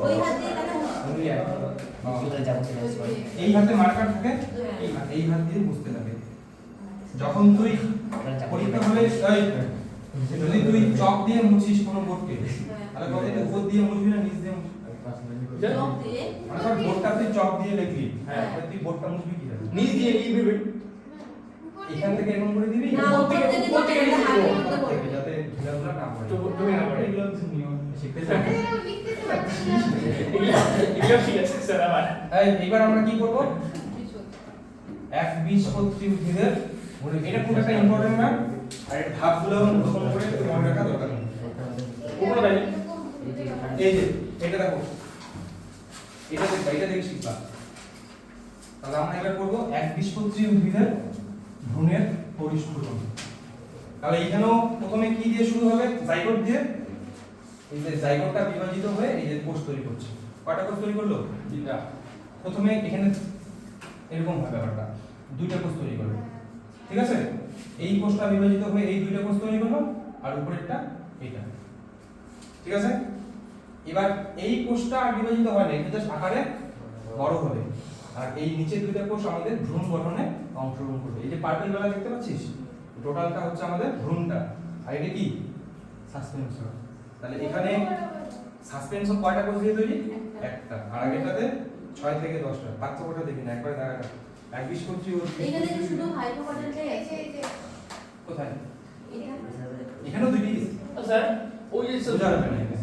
ওই হাত দিয়ে কেন এই হাতে মার্কার থাকে, এই হাত দিয়ে বুঝতে লাগে। যখন তুই পরীক্ষা হলে যদি তুই চক দিয়ে মুছিস কোনো বোর্ডকে, তাহলে কতটা উপর দিয়ে মুছবি না নিচ দিয়ে মুছবি, চক দিয়ে মানে ধর বোর্ডটা তুই চক দিয়ে লিখলি, হ্যাঁ। তাহলে তুই বোর্ডটা মুছবি কি করে, নিজ দিয়ে লিখবে, এখান থেকে এরকম করে দিবি, না উপর থেকে উপর থেকে দিলে হাতের লিখবো। মতো করবে। যাতে ঝুলাগুলা না পড়ে, জমে না পড়ে। এগুলো হচ্ছে নিয়ম শিখতে আরে চাই। ও লিখতে তো পারছি না এগুলো ঠিক আছে স্যার আবার। এইবার আমরা কি করব, একবীজপত্রী উদ্ভিদের ভ্রূণ, এটা খুব একটা ইম্পর্টেন্ট না, আর এর ধাপগুলো মুখস্থ করে মনে রাখা দরকার নেই। উপরে বাইরে। এই যে এটা দেখো, এটা দেখবা, এটা দেখে শিখবা। তাহলে আমরা এবার করব একবীজপত্রী উদ্ভিদের ভ্রূণের পরিস্ফুরণ। তাহলে এখানেও প্রথমে কি দিয়ে শুরু হবে, জাইগোট দিয়ে। এই যে জাইগোটটা বিভাজিত হয়ে এই যে কোষ তৈরি করছে, কয়টা কোষ তৈরি করলো, দুইটা। প্রথমে এখানে এরকম ভাবে ব্যাপারটা, দুইটা কোষ তৈরি করলো, ঠিক আছে। এই কোষটা বিভাজিত হয়ে এই দুইটা কোষ তৈরি করলো, আর উপরেরটা এইটা, ঠিক আছে। এবার এই কোষটা আর বিভাজিত হয় না, এটা জাস্ট আকারে বড় হবে, আর এই নিচের দুইটা কোষ আমাদের ভ্রূণ গঠনে অংশগ্রহণ করবে। এই যে পার্পল বেলা দেখতে পাচ্ছিস, টোটালটা হচ্ছে আমাদের ভ্রূণটা, আর এটা কি সাসপেনসর। তাহলে এখানে সাসপেনশন কয়টা কোষ দিয়ে তৈরি? একটা। একটা। আর আগেটাতে 6 থেকে 10টা। পার্থক্যটা দেখি না একবার দেখা যাক। এক বিস্কুটটি ও এইখানে যে শুধু হাইপোকন্ড্রিয়াটাই এই আছে। যে এই যে কোথায়? এটা এখানেও দুইটি স্যার ওই যে বোঝা যাবে না এখানে।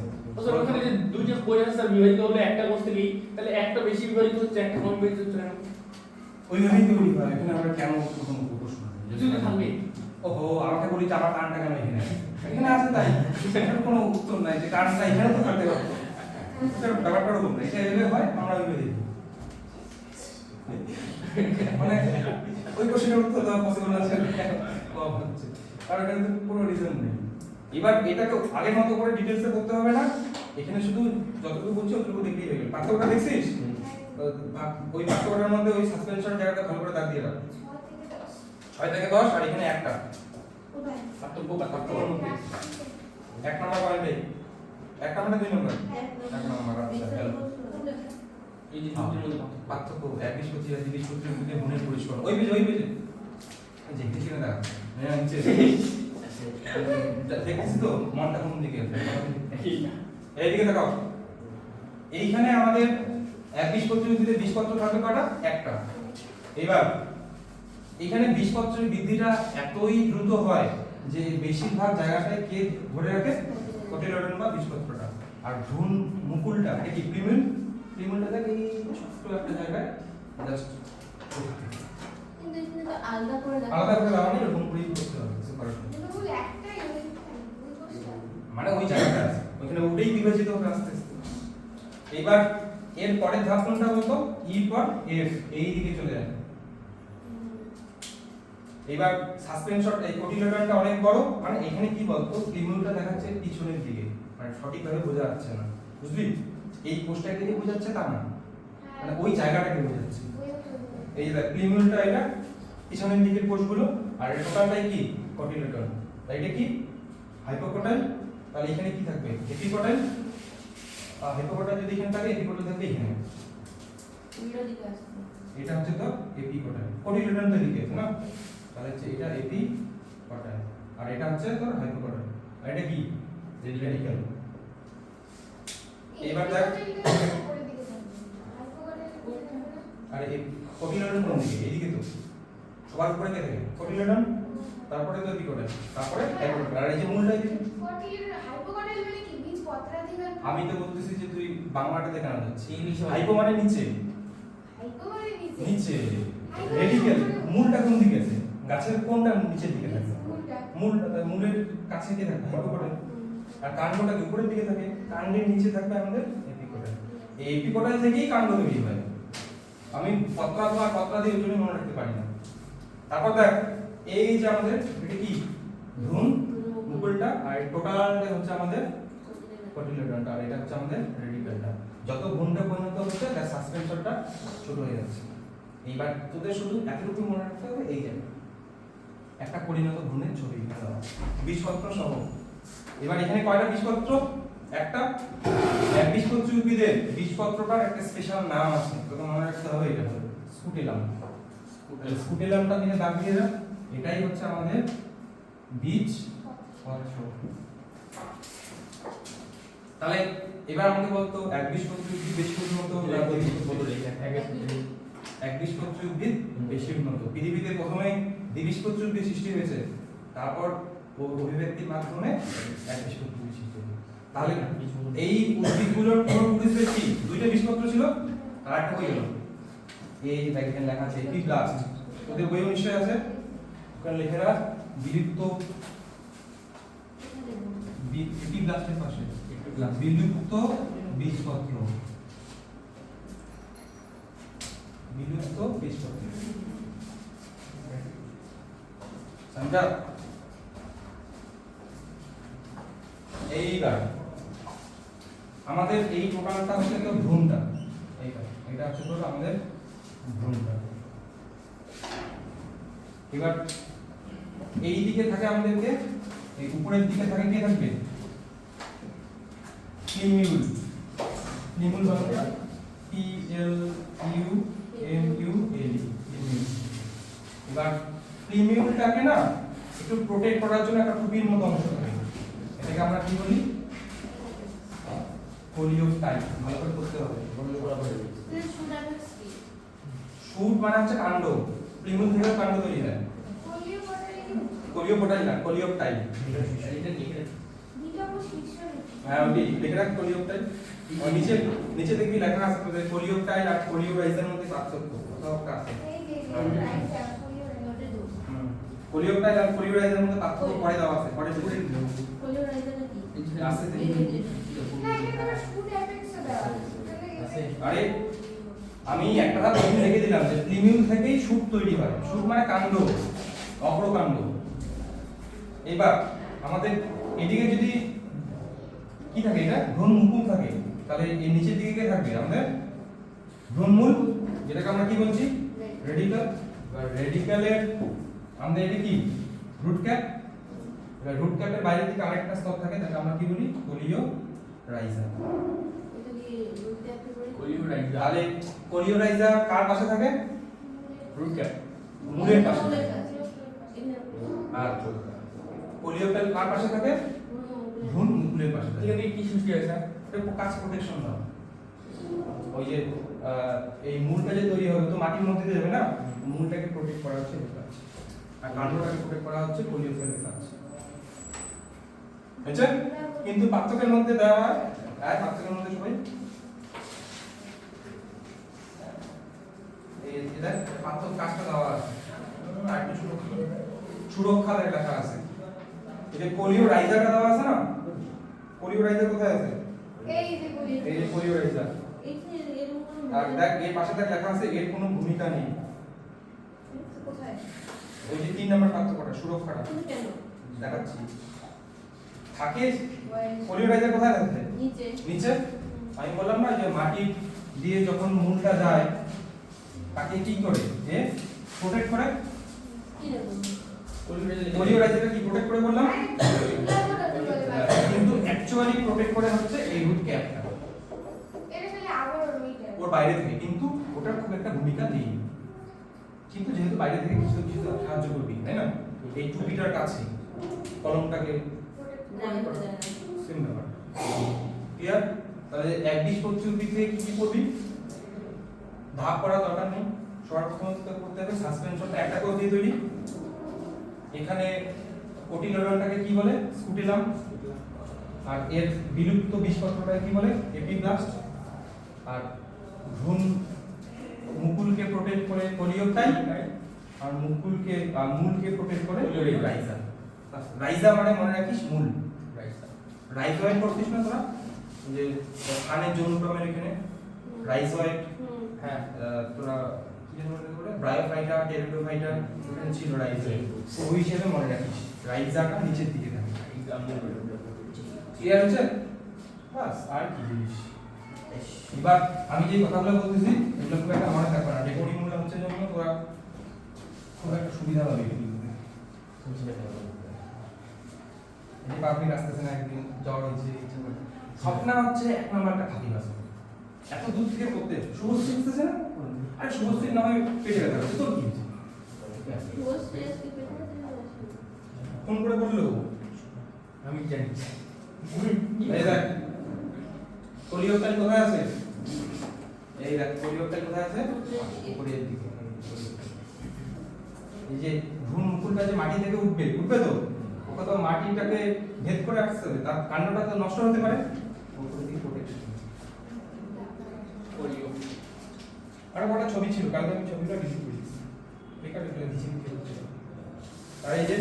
স্যার ওখানে যে দুইটা কোষ আছে স্যার বিভাজিত হলো একটা কোষ থেকেই, তাহলে একটা বেশি বিভাজিত হচ্ছে একটা কম বিভাজিত হচ্ছে না? ওইভাবেই তৈরি হয়। এখানে আমরা কেন কোনো প্রশ্ন যদি থাকবে ওহো আমাকে বলি যে আমার কানটা কেন এখানে আছে? এখানে আছে তাই এটার কোনো উত্তর নাই যে কানটা এখানে তো থাকতে পারে। এটা ব্যাপারটা ওরকম না। এটা এলে হয় আমরা ওইভাবে দেখি। মানে ওই কোশ্চেনের উত্তর দেওয়া পসিবল আছে কম হচ্ছে, কারণ এখানে তো কোনো রিজন নেই। এবার এটাকে আগের মতো করে ডিটেইলসে করতে হবে না, এখানে শুধু যতটুকু বলছি ততটুকু দেখলেই হয়ে গেল। পার্থক্যটা দেখছিস? ওই পার্থক্যটার মধ্যে ওই সাসপেনশনের জায়গাটা ভালো করে দাগ দিয়ে রাখ। 6 থেকে 10 আর এখানে একটা। কোথায়? পার্থক্য পার্থক্যের মধ্যে এক নম্বর পয়েন্টে এক নম্বরে 2 নম্বর এক নম্বর। আচ্ছা গেল এই যে দুটোর মধ্যে পার্থক্য এক বিস্কুটি আর দ্বিবীজপত্রের মধ্যে গুণের পরিষ্কার ওই পেজে যে দেখছি না দাঁড়া হ্যাঁ নিচে দেখছিস তো মনটা কোন দিকে আছে? এইদিকে তাকাও। এইখানে আমাদের এক বিস্পত্রের উদ্ভিদে বীজপত্র থাকবে কয়টা? একটা। এবার এখানে বীজপত্রের বৃদ্ধিটা এতই দ্রুত হয় যে বেশিরভাগ জায়গাটায় কে ধরে রাখে? কোটিলেডন বা বীজপত্রটা। আর ভ্রূণ মুকুলটা এটা কি প্রিমিউল? প্রিমিউলটা থাকে এই ছোট্ট একটা জায়গায় জাস্ট কিন্তু এখানে তো আলাদা করে দেখা আলাদা করে লাগানো এরকম করেই করতে হবে সেপারেশন। কিন্তু বল একটাই ওই কোষটা। মানে ওই জায়গাটা আছে ওখানে ওটাই বিভাজিত হবে আস্তে আস্তে। এবার এর পরের ধাপ কোনটা বলতো? ই পর এফ এই দিকে চলে যায়। এবার সাসপেনশন এই কোটিলেডনটা অনেক বড়, মানে এখানে কি বলতো প্রিমিউলটা দেখাচ্ছে পিছনের দিকে, মানে সঠিকভাবে বোঝা যাচ্ছে না, বুঝলি? এই কোষটাকে নিয়ে বোঝাচ্ছে তা না, মানে ওই জায়গাটাকে বোঝাচ্ছে। এই যে প্রিমিউলটা এটা পিছনের দিকের কোষগুলো, আর এই টোটালটাই কি? কোটিলেডন। তাই এটা কি? হাইপোকোটাইল। তাহলে এখানে কি থাকবে? এপিকোটাইল। আর হাইপোকোটাইল যদি এখানে থাকে এপিকোটাইল থাকবে এখানে। উল্টো দিকে আসছে। এটা হচ্ছে তো এপিকোটাইল। কোটিলেডন তো এদিকে আছে না? তাহলে হচ্ছে এটা এপিকোটাইল আর এটা হচ্ছে তোর হাইপোকোটাইল। আর এটা কি? রেডিক্যাল। এবার দেখ উপরের দিকে যাবে। হাইপোকন্ড্রিয়াল উপরে যাবে না? আর এই কোটিলেডন কোন দিকে? এইদিকে তো সবার উপরে কে থাকে? কোটিলেডন, তারপরে তো এপিকোটাইল, তারপরে হাইপোকোটাইল। আর এই যে মূলটা এদিকে। কোটিলেডন হাইপোকন্ড্রিয়াল মানে কি? বীজ পত্রাধিকার। আমি তো বলতেছি যে তুই বাংলাটাতে কেন যাচ্ছিস? ইংলিশে হাইপো মানে নিচে, হাইপো মানে নিচে। নিচে রেডিক্যাল। মূলটা কোন দিকে আছে? গাছের কোনটা নিচের দিকে থাকে? মূলটা। মূলের কাছে কে থাকে? হাইপোকোটাইল। আর কাণ্ডটা কি উপরের দিকে থাকে? কাণ্ডের নিচে থাকবে আমাদের এপিকোটাইল। এই এপিকোটাইল থেকেই কাণ্ড তৈরি হয়। আমি পত্রাদি আর পত্রাদি ওই জন্য মনে রাখতে পারি না। তারপর দেখ এই যে আমাদের এটা কি? ভ্রূণ মুকুলটা, আর টোটালটা হচ্ছে আমাদের কোটিলেডনটা, আর এটা হচ্ছে আমাদের রেডিক্যালটা। যত ভ্রূণটা পরিণত হচ্ছে তার সাসপেনশনটা ছোট হয়ে যাচ্ছে। এইবার তোদের শুধু এতটুকু মনে রাখতে হবে, এই যে একটা পরিণত ভ্রূণের ছবি এখানে দেওয়া আছে, বীজপত্র সহ। এবার এখানে কয়টা বীজপত্র? একটা। এক বীজপত্রী উদ্ভিদের বীজপত্রটার একটা স্পেশাল নাম আছে, তোকে মনে রাখতে হবে। এটা হলো স্কুটেলাম। স্কুটেলামটা নিয়ে দাগ দিয়ে দাও। এটাই হচ্ছে আমাদের বীজপত্র। তাহলে এবার আমাকে বলতো এক বীজপত্রী উদ্ভিদ বেশি উন্নত না এক বীজপত্রী উদ্ভিদ বেশি উন্নত? পৃথিবীতে প্রথমে দ্বিবীজপত্রী উদ্ভিদ সৃষ্টি হয়েছে, তারপর অভিব্যক্তির মাধ্যমে এক বীজপত্রী উদ্ভিদ সৃষ্টি হয়েছে। তাহলে এই উদ্ভিদগুলোর পূর্বপুরুষদের কি দুইটা বীজপত্র ছিল আর একটা কই গেল? এই যে দেখেন লেখা আছে এপিব্লাস্ট। ওদের বইও নিশ্চয়ই আছে, ওখানে লেখা আছে বিলুপ্ত এপিব্লাস্টের পাশে বিলুপ্ত বীজপত্র। বিলুপ্ত বীজপত্র समझा? এইবার আমাদের এই টোটালটা হচ্ছে তো ভ্রূণটা, এটা হচ্ছে তো আমাদের ভ্রূণটা। এবার এই দিকে থাকে আমাদেরকে, এই উপরের দিকে থাকে কে থাকবে? প্লিমিউল। প্লিমিউল মানে P L U M U L E, plumule. এবার প্রিমিউলটাকে না একটু প্রোটেক্ট করার জন্য একটা টুপির মতো অংশ থাকে, এটাকে আমরা কি বলি? কোলিও টাইপ ভালো করে করতে হবে। শুট অ্যাপেক্স কি? শুট মানে হচ্ছে কাণ্ড, প্লিমুথ থেকে কাণ্ড তৈরি হয়। কোলিও পটারি কোলিও পোটাই না, কোলিও টাইপ। দুটো আমার শীর্ষ হ্যাঁ ওই লেখা রাখ কোলিও টাইপ। নিচে নিচে দেখবি লেখা আছে তোদের কোলিও টাইপ আর কোলিও রাইজের মধ্যে পার্থক্য কোথাও একটা আছে। এই যে রাইট কোলিও নোটে দাও। কোলিও টাইপ আর কোলিও রাইজের মধ্যে পার্থক্য পরে দেওয়া আছে, পরে দেখে দিও। কোলিও রাইজারটা কি? আছে না এটা তো শুট অ্যাপেক্স দেওয়া আছে আরে আমি একটা কথা বলে রেখে দিলাম যে প্লিমিউল থেকেই শুট তৈরি হয়। শুট মানে কাণ্ড, অগ্রকাণ্ড। এবার আমাদের এদিকে যদি কি থাকে, এটা ভ্রূণমুকুল থাকে, তাহলে এই নিচের দিকে কে থাকবে? আমাদের ভ্রূণমূল, যেটাকে আমরা কি বলছি রেডিকাল। রেডিকালের আমাদের এটা কি রুট ক্যাপ। রুট ক্যাপের বাইরে থেকে আরেকটা স্তর থাকে, তাকে আমরা কি বলি কোলিও রাইজার। এটা কি রুট অ্যাপে পড়ে? Coleorhiza. তাহলে কোলিও রাইজার কার পাশে থাকে? Root cap. মূলের পাশে মূলের থাকে। কাছে। এখানে আর কোলিও ক্যাপ কার পাশে থাকে? ভ্রূণ মুকুলের পাশে থাকে। এখানে কি সৃষ্টি হয় স্যার? এটা কাজ প্রোটেকশন দাও। ওই যে এই মূলটা যে তৈরি হবে তো মাটির মধ্যে দিয়ে যাবে না, মূলটাকে প্রোটেক্ট করা হচ্ছে এটা কাজ। আর কাণ্ডটাকে প্রোটেক্ট করা হচ্ছে কোলিও ক্যাপের কাজ। বুঝছে? কিন্তু পার্থক্যের মধ্যে দেওয়া হয়, আর পার্থক্যের মধ্যে সবাই এই এটা পার্থক্য কাজটা দেওয়া আছে। আর একটু সুরক্ষা লেখা আছে। এই যে কোলিও রাইজারটা দেওয়া আছে না, কোলিও রাইজার কোথায় আছে? এই যে কোলিও এই যে কোলিও রাইজার। এখানে এরকম আর দেখ এই পাশে দেখ লেখা আছে এর কোনো ভূমিকা নেই। কোথায় ওই যে 3 নম্বর পার্থক্যটা সুরক্ষাটা তুমি কেন? দেখাচ্ছি। থাকে কোলিও রাইজার কোথায় থাকে? নিচে। নিচে। আমি বললাম না যে মাটি দিয়ে যখন মূলটা যায় তাকে কি করে এ প্রোটেক্ট করে। কি দেবো? কোলিও রাইজারটা কি প্রোটেক্ট করে বললাম, কিন্তু অ্যাকচুয়ালি প্রোটেক্ট করে হচ্ছে এই রুট ক্যাপটা এটা খালি আবার ওইটা ওর বাইরে থেকে, কিন্তু ওটার খুব একটা ভূমিকা নেই। কিন্তু যেহেতু বাইরে থেকে কিছু কিছু সাহায্য করবি, তাই না? এই টুপিটার কাছে কলমটাকে না এটা জানা না। সেম ব্যাপার। ক্লিয়ার? তাহলে একবিশপত্রী উদ্ভিদ থেকে কি কি করবি? ধাপ করার দরকার নেই, সর্বপ্রথম করতে হবে সাসপেনশনটা একটা করে দিয়ে তৈরি। এখানে কোটিলেডনটাকে কি বলে? স্কুটিলাম। আর এর বিলুপ্ত বিষপত্রটাকে কি বলে? এপিব্লাস্ট। আর ভ্রূণ মুকুলকে প্রোটেক্ট করে কোলিওটাইপ, আর মুকুলকে মূলকে প্রোটেক্ট করে রাইজা। রাইজা মানে মনে রাখিস মূল। রাইজোয়েট করছিস না তোরা, যে খানের জন্মক্রমের এখানে রাইজোয়েট। হ্যাঁ তোরা কি যেন বলে ব্রায়োফাইটা, টেরিডোফাইটা এখানে ছিল রাইজোয়েট। ওই হিসেবে মনে রাখিস রাইজাটা নিচের দিকে থাকে। ক্লিয়ার হচ্ছে? বাস আর কি জিনিস। এবার আমি যে কথাগুলো বলতেছি এগুলো খুব একটা মনে থাকবে না, রেকর্ডিং গুলো হচ্ছে জন্য তোরা খুব একটা সুবিধা পাবি। এই পাবলিক আসতেছে না, একদিন জ্বর হয়েছে, স্বপ্ন হচ্ছে 1 নাম্বারটা খাতি বাস এত দূর থেকে করতে শুভশ্রী আসতেছে না, আরে শুভশ্রী না হয় পেটে ব্যথা হচ্ছে, তোর কি হয়েছে? রোজ টেস্টে পেটে ব্যথা হচ্ছে। ফোন করে বললো আমি জানি। এই দেখ কোলিওটাইল কোথায় আছে? এই দেখ কোলিওটাইল কোথায় আছে? উপরের দিকে। এই যে ভ্রূণ মুকুলটা যে মাটি থেকে উঠবে, উঠবে তো ওকে তো মাটিটাকে ভেদ করে আসতে হবে, তার কাণ্ডটা তো নষ্ট হতে পারে। উপরের দিকে প্রোটেকশন। কোলিও আর একটা ছবি ছিল, কালকে আমি ছবিটা ডিলিট করেছি। বেকার এটা দিছি কি হচ্ছে। আর এই যে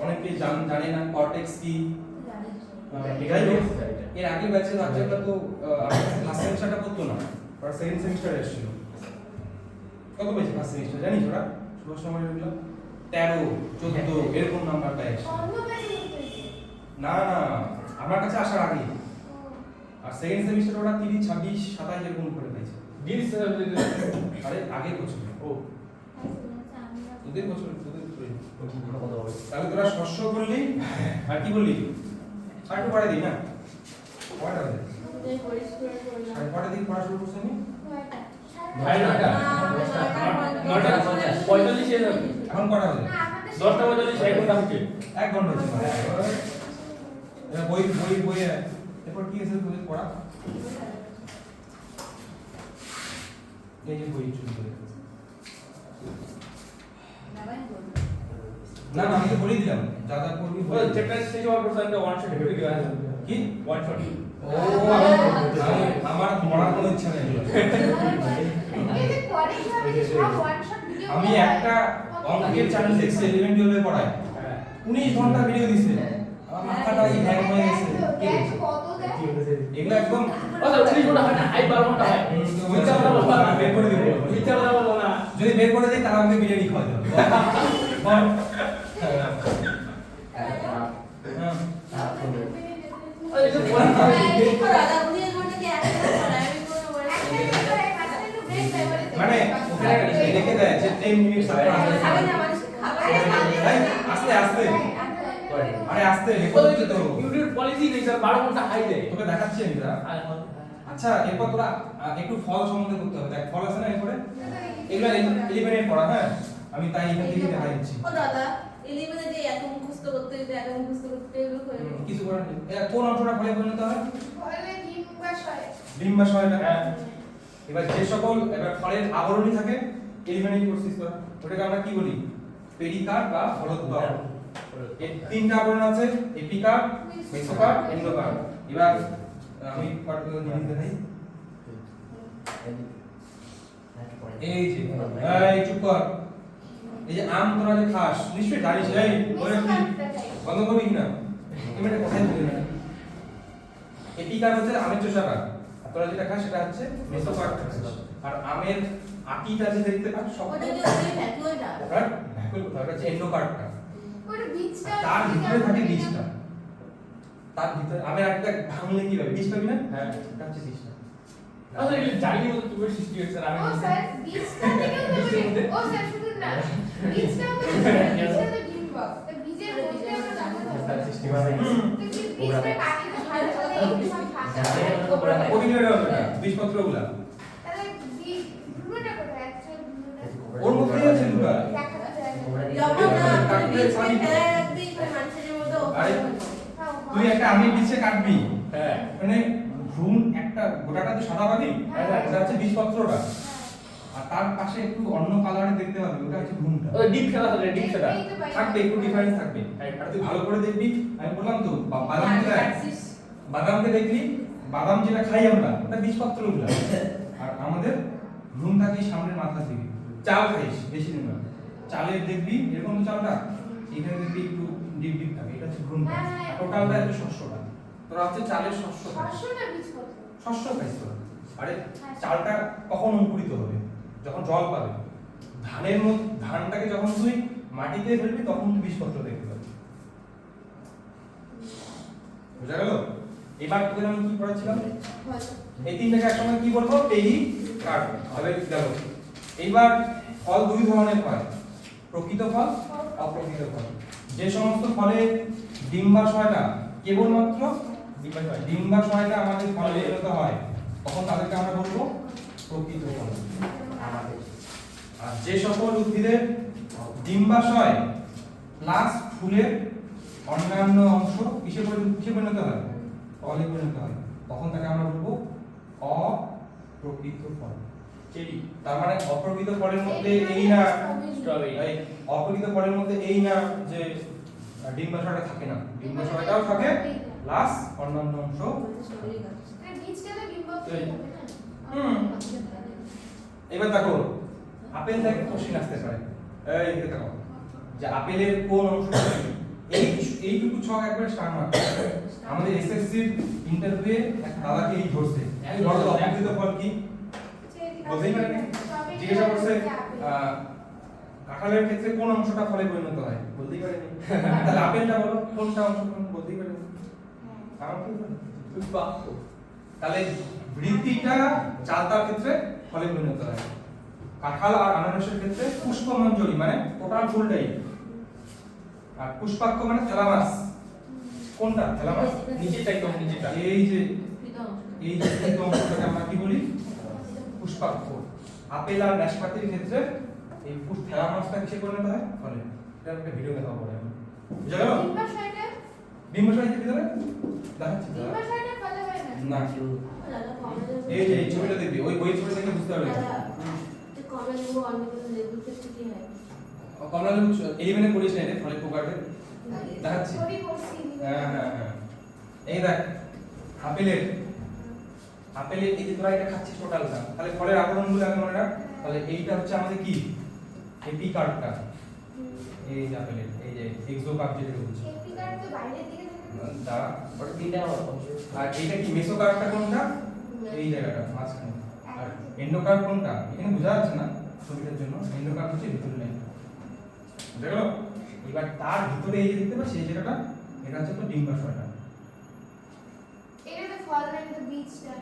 অনেকে জানে না কর্টেক্স কি। এর আগের ব্যাচের বাচ্চারা তো ফার্স্ট সেমিস্টারটা করতো না, আর সেকেন্ড সেমিস্টারে এসেছিল। কত পেয়েছে ফার্স্ট সেমিস্টার জানিস ওরা? সুভাষ নাম্বার এগুলো 13, 14 এরকম নাম্বারটা এসেছে। অন্য ব্যাচে হচ্ছে না না আমার কাছে আসার আগে। আর সেকেন্ড সেমিস্টার ওরা 30, 26, 27 এরকম করে পেয়েছে। ডিস আরে আগের বছর। ও আমরা তোদের বছর তোদের তাহলে তোরা শস্য বললি আর কি বললি? আর একটু পড়া দিই না, পড়া দে। ওদের পরিষ্কার করলাম। আর পড়া দিই, পড়া শুরু করছ আমি। নয়টা ভাই নয়টা। 9:45 এ যাবে। এখন পড়া হবে। না আমাদের 10:45 1 ঘন্টা হচ্ছে। 1 ঘন্টা হচ্ছে। এবার বই এরপর কি আছে তোদের পড়া? এই যে বই চুরি করে নামাই বল না না আমি তো বলেই দিলাম যা যা করবি ওই চ্যাপ্টার শেষ হওয়ার পর একটা ওয়ান শট ভিডিও দেওয়া আছে কি ওয়ান শট ও আমার পড়ার কোনো ইচ্ছা নেই এই যে পরে কিভাবে যে সব ওয়ান শট ভিডিও আমি একটা অঙ্কের চ্যানেল দেখছি 11 12 পড়ায় 19 ঘন্টা ভিডিও দিছে আমার মাথাটা এই হ্যাং হয়ে গেছে কত দেয় এগুলো একদম আচ্ছা 19 ঘন্টা হয় না হাই 12 ঘন্টা হয় মিথ্যা কথা বলবো না বের করে দিব মিথ্যা কথা বলবো না যদি বের করে দেই তাহলে আমাকে বিরিয়ানি খাওয়া যাবে বল ওই যে বলা দাদা উনি বলতে কি একটা পড়ায় আমি কোনো বলে মানে ওখানে লিখে দেয় যে 10 মিনিট খাবে না মানুষ খাবে আস্তে আস্তে আরে আস্তে রেকর্ড ওই করতে তো ইউটিউব পলিসি নেই স্যার 12 ঘন্টা হাই দেয় তোকে দেখাচ্ছি আমি দাঁড়া। আচ্ছা এরপর তোরা একটু ফল সম্বন্ধে করতে হবে দেখ ফল আছে না এরপরে এগুলো 11 এর পড়া হ্যাঁ আমি তাই এখান থেকে দেখাই দিচ্ছি ও দাদা এলিমেনে যে এত মুখস্থ করতে দিতে এত মুখস্থ করতে এগুলো করে কিছু করার নেই কোন অংশটা ফলে পরিণত হয় বলে ডিম্বাশয় ডিম্বাশয়টা হ্যাঁ এবার যে সকল এবার ফলের আবরণী থাকে এলিমেন্টারি কোর্সিস তোরা ওটাকে আমরা কি বলি পেরিকার্ড বা ফলোদ্বার এর তিনটা আবরণ আছে এপিকার্ড মেসোকার্ড এন্ডোকার্ড এবার আমি পার্টগুলো জিনিস দেখাই এই যে এই চুপ কর এই যে আম তোরা যে খাস নিশ্চয়ই জানিস এই ওরে কি বন্ধ করবি কিনা তুমি এটা কোথায় বলি না এপিকার্ড হচ্ছে আমের চোষাকার আর তোরা যেটা খাস সেটা হচ্ছে মেসোকার্ড আর আমের আটিটা যে দেখতে পাচ্ছ সব ওটা যে ওই ভ্যাকুয়ামটা ওটা ভ্যাকুয়াল কোথায় ওটা হচ্ছে এন্ডোকার্ডটা ওটা বীজটা তার ভিতরে থাকে বীজটা তার ভিতরে আমের আটিটা ভাঙলে কি হবে বীজ পাবি না হ্যাঁ এটা হচ্ছে বীজটা আচ্ছা এগুলো জানি মতো তুমি সৃষ্টি হয়েছে স্যার আমি ও স্যার বীজটা থেকেও তো ও স্যার শুনুন না বীজটাও তো বীজটা তো ডিম্ব তো বীজের মধ্যে আমরা জানতে পারবো সৃষ্টি করা হয়নি তো বীজটা কাটিয়ে তো ভালো করে এই সব ভাষা কোডিংয়ের হবে বীজপত্রগুলা তাহলে বীজ ভ্রূণটা কোথায় অ্যাকচুয়াল ভ্রূণটা ওর মধ্যেই আছে দুটো দেখা যায় যখন না আপনি বীজকে ফেলে রাখবি ওই মানুষের মধ্যে আরে তুই একটা আমের বীজে কাটবি হ্যাঁ মানে ভ্রূণ একটা গোটাটা তো সাদা পাবি এটা হচ্ছে বীজপত্রটা আর তার পাশে একটু অন্য কালারে দেখতে পাবি ওটা হচ্ছে ভ্রূণটা ওই ডিপ খেলা থাকে ডিপ খেলা থাকবে একটু ডিফারেন্স থাকবে আর তুই ভালো করে দেখবি আমি বললাম তো বাদামকে দেখ বাদামকে দেখলি বাদাম যেটা খাই আমরা ওটা বীজপত্রগুলো আর আমাদের ভ্রূণ থাকে সামনের মাথা থেকে চাল খাইস বেশি দিন না চালের দেখবি এরকম তো চালটা এখানে দেখবি একটু ডিপ ডিপ থাকে এটা হচ্ছে ভ্রূণটা টোটালটা হচ্ছে শস্যটা তোরা হচ্ছে চালের শস্য খাস শস্যটা বীজপত্র শস্য খাইস তোরা আরে চালটা কখন অঙ্কুরিত হবে যখন জল পাবে ধানের মধ্যে ধানটাকে যখন তুই মাটিতে ফেলবি তখন তুই বীজপত্র দেখতে পাবি বুঝা গেল এবার তোদের আমি কি পড়াচ্ছিলাম এই তিনটাকে একসঙ্গে কি বলবো পেরি কার্ড হবে গেল এইবার ফল দুই ধরনের হয় প্রকৃত ফল অপ্রকৃত ফল যে সমস্ত ফলে ডিম্বাশয়টা কেবলমাত্র ডিম্বাশয়টা আমাদের ফলে পরিণত হয় তখন তাদেরকে আমরা বলবো প্রকৃত ফল আর যে সকল উদ্ভিদের ডিম্বাশয় প্লাস ফুলের অন্যান্য অংশ কিসে পরিণত হয় ফলে পরিণত হয় তখন তাকে আমরা বলবো অপ্রকৃত ফল চেরি তার মানে অপ্রকৃত ফলের মধ্যে এই না স্ট্রবেরি এই অপ্রকৃত ফলের মধ্যে এই না যে ডিম্বাশয়টা থাকে না ডিম্বাশয়টাও থাকে প্লাস অন্যান্য অংশ বীজটা তো ডিম্বাশয় এই। হবে না হুম। এবার দেখো আপেল থেকে কোশ্চেন আসতে পারে এই দিকে দেখো যে আপেলের কোন অংশটা এই এইটুকু ছক একবার স্টার মার্ক আমাদের এসএসসি ইন্টারভিউয়ে এক দাদাকে এই ধরছে এই বড় অপ্রকৃত ফল কি বলতেই পারে না জিজ্ঞাসা করছে কাঁঠালের ক্ষেত্রে কোন অংশটা ফলে পরিণত হয় বলতেই পারেনি তাহলে আপেলটা বলো কোনটা অংশ বলতেই পারেনি আমার কি বলে বাক্য তাহলে বৃদ্ধিটা চালতার ক্ষেত্রে ফলে পরিণত হয় কাঁঠাল আর আনারসের ক্ষেত্রে পুষ্পমঞ্জরি মানে টোটাল ফুলটাই আর পুষ্পাক্ষ মানে থ্যালামাস কোনটা থ্যালামাস নিচেরটা একদম নিচেরটা এই যে এই অংশটাকে আমরা কি বলি পুষ্পাক্ষ আপেল আর নাশপাতির ক্ষেত্রে এই থ্যালামাসটা কিসে পরিণত হয় ফলে এটা একটা ভিডিও দেখাবো পরে আমি বুঝা গেল ডিম্বাশয়টা ডিম্বাশয় কি ভিতরে দেখাচ্ছি ডিম্বাশয়টা ফলে হয় না না এই যে এই ছবিটা দেখবি, ওই ছবিটা দেখে বুঝতে পারবি। কমলা লেবু অন্য কোনো লেবুর ক্ষেত্রে কি হয়? কমলা লেবু 11 এ পড়িস না রে, ফলে পোকাটে দেখাচ্ছি। সরি বলছি হ্যাঁ এই দেখ আপেলের এই যে তোরা এটা খাচ্ছিস টোটালটা, তাহলে ফলের আবরণগুলো আগে মনে রাখ। তাহলে এইটা হচ্ছে আমাদের কি এপি কার্ডটা, এই যে আপেলের এই যে এক্সোকার্ড যেটা বলছি এপিকার তো বাইরের দিকে থাকে। দাঁড়া, ওটা তিনটা আর এইটা কি মেসোকার্ডটা কোনটা, এই জায়গাটা মাঝখানে। আর এন্ডোকার্ড কোনটা, এখানে বোঝা যাচ্ছে না ছবিটার জন্য। এন্ডোকার্ড হচ্ছে ভিতরে লাইন, বুঝা গেল? এবার তার ভিতরে এই যে দেখতে পাচ্ছিস এই জায়গাটা, এটা হচ্ছে তো ডিম্বাশয়টা। এটা তো ফল না, এটা তো বীজটা।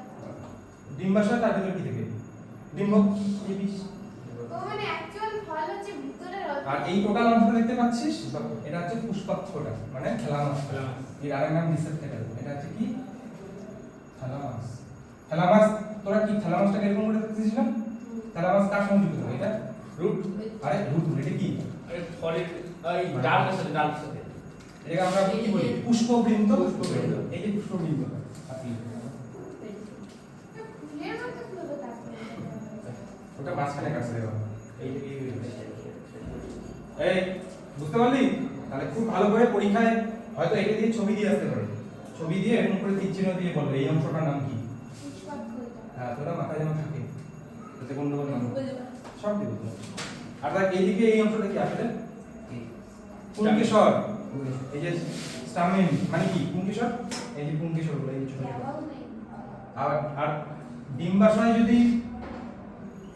ডিম্বাশয় তার ভিতরে কি থাকে, ডিম্ব, এই বীজ। ও মানে অ্যাকচুয়াল ফল হচ্ছে ভিতরের অংশ। আর এই টোটাল অংশটা দেখতে পাচ্ছিস, এটা হচ্ছে পুষ্পাক্ষটা, মানে থ্যালামাস। এর আরেক নাম রিসেপ্টাকল। এটা হচ্ছে কি থ্যালামাস। থ্যালামাস তোরা কি থ্যালামাসটাকে এরকম করে দেখতেছিস না? থ্যালামাস কার সঙ্গে যুক্ত হয়? এটা রুট। আরে রুট, এটা কি? আরে ফলের এই ডালের সাথে এটাকে আমরা কি বলি? পুষ্পবৃন্ত। পুষ্পবৃন্ত। এই যে পুষ্পবৃন্ত আপনি ফুলের মতো ফুলবে তারপরে। ওটা মাঝখানে কাছে দেওয়া। এই বুঝতে পারলি? তাহলে খুব ভালো করে পরীক্ষায় হয়তো এটা দিয়ে ছবি দিয়ে আসতে পারে, ছবি দিয়ে এরকম করে তীর চিহ্ন দিয়ে বলবে এই অংশটার নাম কি। পুষ্পাক্ষটা। হ্যাঁ, তোরা মাথায় যেন থাকে, যাতে কোন রকম নাম সব দিব। আর তার এইদিকে এই অংশটা কি আসলে পুংকেশর। এই যে স্টামেন মানে কি পুংকেশর, এই যে পুংকেশর গুলো এই ছোট ছোট। দেওয়াও নেই। আর ডিম্বাশয় যদি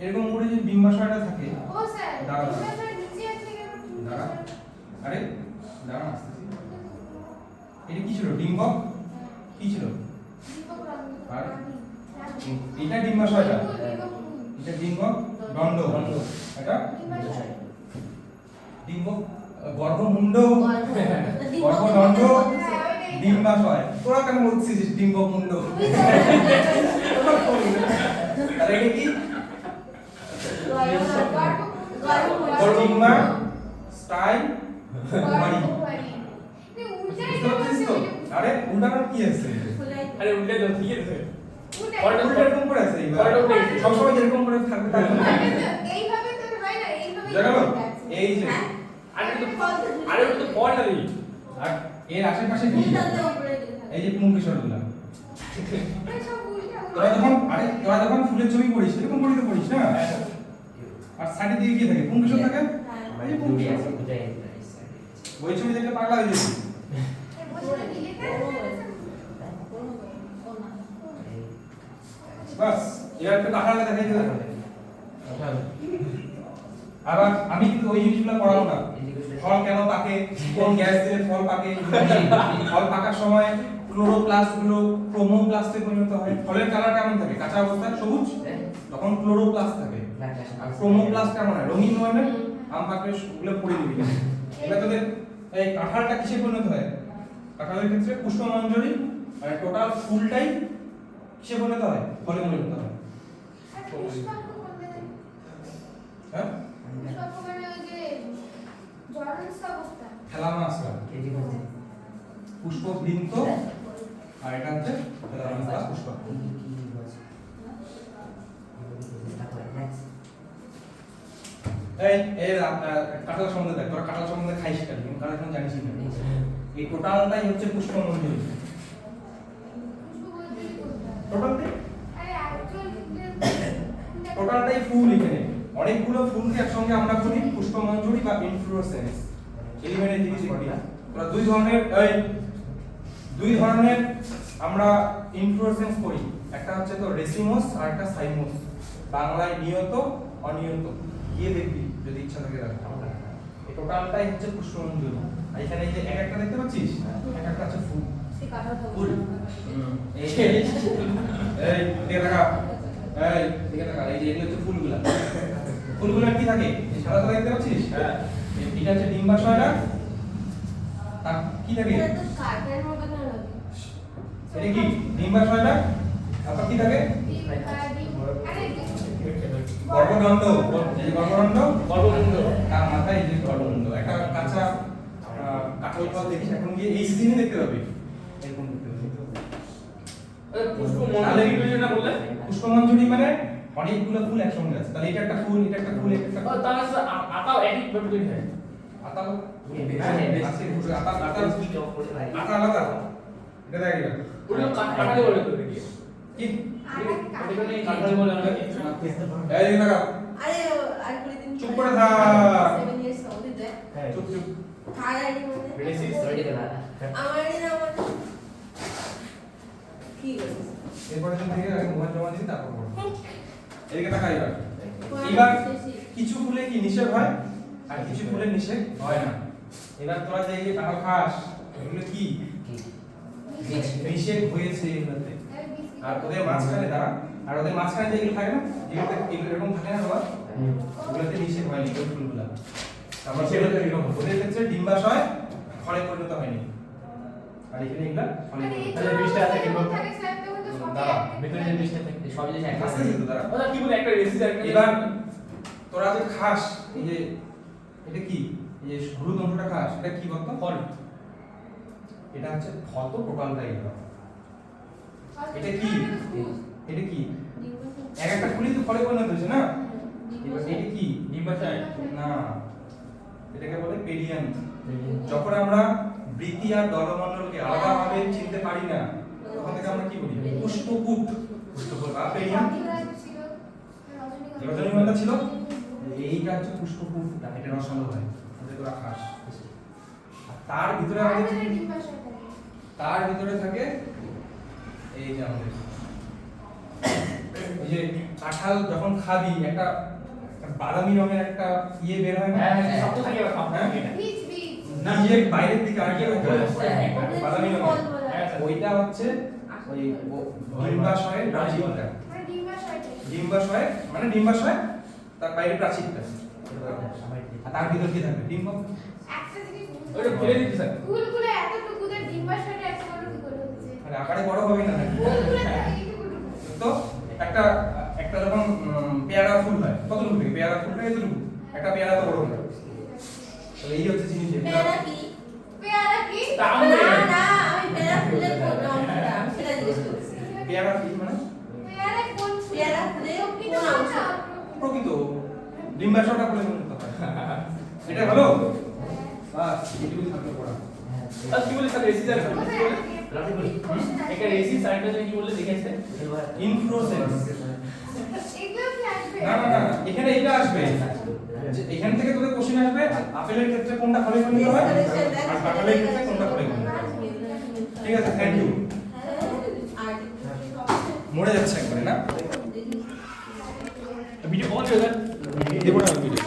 এরকম করে যদি ডিম্বাশয়টা থাকে, ও স্যার, দাঁড়াও। এটা নিচে আছে কেন? দাঁড়া, আরে দাঁড়া আসতেছি। এটা কি ছিল, ডিম্বক কি ছিল? দীপক রানী। আর? রানী। এটা ডিম্বাশয়টা, দীপক ফুল। এটা ডিম্বক দণ্ড, এটা ডিম্বাশয়। ডিম্বক গর্ভমুণ্ড, গর্ভদণ্ড, হ্যাঁ, ওইটাই। ডিম্বাশয়। তোরা কেন বলছিস ডিম্বক মুণ্ড? তাহলে এটা কি? ডিম্বা স্টাইল বাড়ি। বুঝতে পারছিস তো? আরে উল্টানো কি আছে? আরে উল্টে তো ঠিক আছে। উল্টা এরকম করে আছে এইবার। সবসময় যেরকম করে থাকবে তা না। এইভাবে তো হয় না, এইভাবে বুঝা গেল? এই যে আরে ওটা তো ফল না রে। আর এর আশেপাশে কি? এই যে পুংকেশরগুলা। সব উল্টা তোরা যখন ফুলের ছবি পড়িস এরকম করে তো পড়িস না? আর সাইডে দিকে কি থাকে? পুংকেশর থাকে। এই যে পুংকেশর। ওই ছবি দেখলে পাগলা হয়ে যাবি। বাস এবার তো কাঁঠালটা দেখাই দিও। আবার আমি কিন্তু ওই জিনিসগুলো পড়াবো না। ফল কেন পাকে, কোন গ্যাস দিলে ফল পাকে, ফল পাকার সময় ক্লোরোপ্লাস্টগুলো ক্রোমোপ্লাস্টে পরিণত হয়। ফলের কালার কেমন থাকে? কাঁচা অবস্থায় সবুজ, তখন ক্লোরোপ্লাস্ট থাকে। আর ক্রোমোপ্লাস্ট কেমন হয়? রঙিন হয় না? আম পাকলে ওগুলো পড়ে দিবি। এবার তোদের এই কাঁঠালটা কিসে পরিণত হয়? কাঁঠালের ক্ষেত্রে পুষ্পমঞ্জরি, আর টোটাল ফুলটাই কিসে পরিণত হয়? ফলে পরিণত হয়। হ্যাঁ, থ্যালামাসটা পুষ্পবৃন্ত, আর এটা হচ্ছে থ্যালামাস বা পুষ্পাক্ষ। এই কাঁঠাল সম্বন্ধে দেখ, তোরা কাঁঠাল সম্বন্ধে খাইস কেন? কিন্তু কাঁঠাল সম্বন্ধে জানিস না। এই টোটালটাই হচ্ছে পুষ্পমঞ্জরি। টোটালটাই ফুল। এখানে অনেকগুলো ফুলকে একসঙ্গে আমরা বলি পুষ্পমঞ্জরি বা ইনফ্লোরেসেন্স। এলিমেন্টের দিকে দেখবি তোরা দুই ধরনের আমরা ইনফ্লোরেসেন্স করি। একটা হচ্ছে তো রেসিমোস আর একটা সাইমোস। বাংলায় নিয়ত, অনিয়ত। গিয়ে দেখবি যদি ইচ্ছা থাকে দেখ। এই টোটালটাই হচ্ছে পুষ্পমঞ্জরি। আর এখানে এই যে এক একটা দেখতে পাচ্ছিস, এক একটা আছে ফুল। ফুল এই দিকে দেখা, এই দিকে দেখা, এই যে এগুলো হচ্ছে ফুলগুলা। ফুলগুলা কি থাকে? এই সাদা সাদা দেখতে পাচ্ছিস? হ্যাঁ, এটা হচ্ছে ডিম্বাশয়টা। আর কি থাকে? এটা কি ডিম্বাশয়টা? তারপর কি থাকে? গর্ভদণ্ড। এই গর্ভদণ্ড, তার মাথায় এই যে গর্ভদণ্ড। একটা কাঁচা কাঁঠাল ফল দেখিস এখন গিয়ে এই সিজনে দেখতে পাবি। এরকম দেখতে পাবি। পুষ্পমঞ্জরি না বললে? পুষ্প প্রস্থমান জুড়ি মানে অনেকগুলো ফুল একসঙ্গে আছে, তাহলে এটা একটা ফুল, এটা একটা ফুল, এটা একটা ফুল। তাহলে স্যার আতাও একই ভাবে তৈরি হয়। আতা আলাদা, এটা দেখ এটা ওগুলো কাটালে বলে তো দেখি কি ওটাকে কাটালে বলে আমরা কি এই দিকে তাকাও, আরে আর করে দিন চুপ করে থাক। 7 ইয়ার্স হতে যায় চুপ চুপ। কার আইডি মানে বেসিস তৈরি করা আমার আইডি না আমার কি করিস এরপরে তুমি থেকে আগে মোবাইল জমা দিন, তারপর করো। এদিকে তাকা এবার। এবার কিছু ফুলে কি নিষেক হয় আর কিছু ফুলে নিষেক হয় না। এবার তোরা যে এই কাঁঠাল খাস এগুলো কি নিষেক হয়েছে এগুলোতে। আর ওদের মাঝখানে দাঁড়া, আর ওদের মাঝখানে যেগুলো থাকে না, এগুলোতে এগুলো এরকম থাকে না বাবা, ওগুলোতে নিষেক হয়নি ওই ফুলগুলো। তারপর সেগুলো এরকম ওদের ক্ষেত্রে ডিম্বাশয় ফলে পরিণত হয়নি। আর এখানে এগুলা ফলে তাহলে বৃষ্টি আছে কি বলতে থাকে স্যার তখন তো সব দাঁড়া, ভিতরে যে বৃষ্টি থাকে সব জিনিস এক আস্তে আস্তে দাঁড়া। ওটা কি বলে একটা রেসিস একটা এবার তোরা যে খাস এই যে এটা কি, এই যে হলুদ অংশটা খাস এটা কি বলতো? ফল এটা হচ্ছে ফল, তো টোটালটা এটা। এটা কি? এটা কি? এক একটা ফুলই তো ফলে পরিণত হয়েছে না? এবার এটা কি? ডিম্বাশয় না, এটাকে বলে পেরিয়ান। যখন আমরা বৃতি আর দলমণ্ডলকে আলাদাভাবে চিনতে পারি না, তখন থেকে আমরা কি বলি? পুষ্পকূট, পুষ্পকূট বা পেরিয়ান। রজনীগন্ধা ছিল, এইটা হচ্ছে পুষ্পকূট, এটা রসালো হয়, ওটা তোরা খাস। আর তার ভিতরে আমাদের তার ভিতরে থাকে এই যে আমাদের এই যে কাঁঠাল যখন খাবি একটা বাদামি রঙের একটা ইয়ে বের হয় না? হ্যাঁ হ্যাঁ সব তো থাকে সব থাকে না বীজ বীজ নিজের বাইরের দিকে আর কি হয়? বাদামি রঙের। ফল বলা হ্যাঁ ওইটা হচ্ছে ওই ডিম্বাশয়ের প্রাচীরটা। মানে ডিম্বাশয়টা ডিম্বাশয় মানে ডিম্বাশয় তার বাইরে প্রাচীরটা। আর তার ভিতর কি থাকবে? ডিম্ব। একটা জিনিস ওটা ফেলে দিতে স্যার ফুলগুলো এতটুকুদের ডিম্বাশয়টা এত বড় কি করে হচ্ছে মানে আকারে বড় হবে না নাকি? ফুলগুলো এইটুকু তো একটা একটা যখন পেয়ারা ফুল হয় কতটুকু থাকে? পেয়ারা ফুলটা এতটুকু, একটা পেয়ারা তো বড় হয়। তাহলে এই হচ্ছে জিনিস। পেয়ারা কি পেয়ারা কি তা আম না দেয়। না আমি পেয়ারা ফুলের কোন অংশটা আমি সেটা জিজ্ঞেস করছি পেয়ারা কি মানে? পেয়ারা কোন ফুল? পেয়ারা ফুলের কোন অংশ প্রকৃত ডিম্বাশয়টা বলে মনে করতে হয়। এটা হলো বাস, এটুকু থাকলে পড়া। আর কি বলে স্যার রেসিস আর কোথায় আছে? একটা রেসিস আর একটা কি বলে দেখেছে ইনফ্লোরেসেন্স। এগুলো কি আসবে না না না, এখানে এইটা আসবে। যে এখান থেকে তোদের কোশ্চেন আসবে আপেলের ক্ষেত্রে কোনটা ফলে পরিণত হয় আর কাঁঠালের ক্ষেত্রে কোনটা ফলে পরিণত হয়। ঠিক আছে, থ্যাংক ইউ। মরে যাচ্ছে একবারে না? ভিডিও কল করে দেবো না ভিডিও।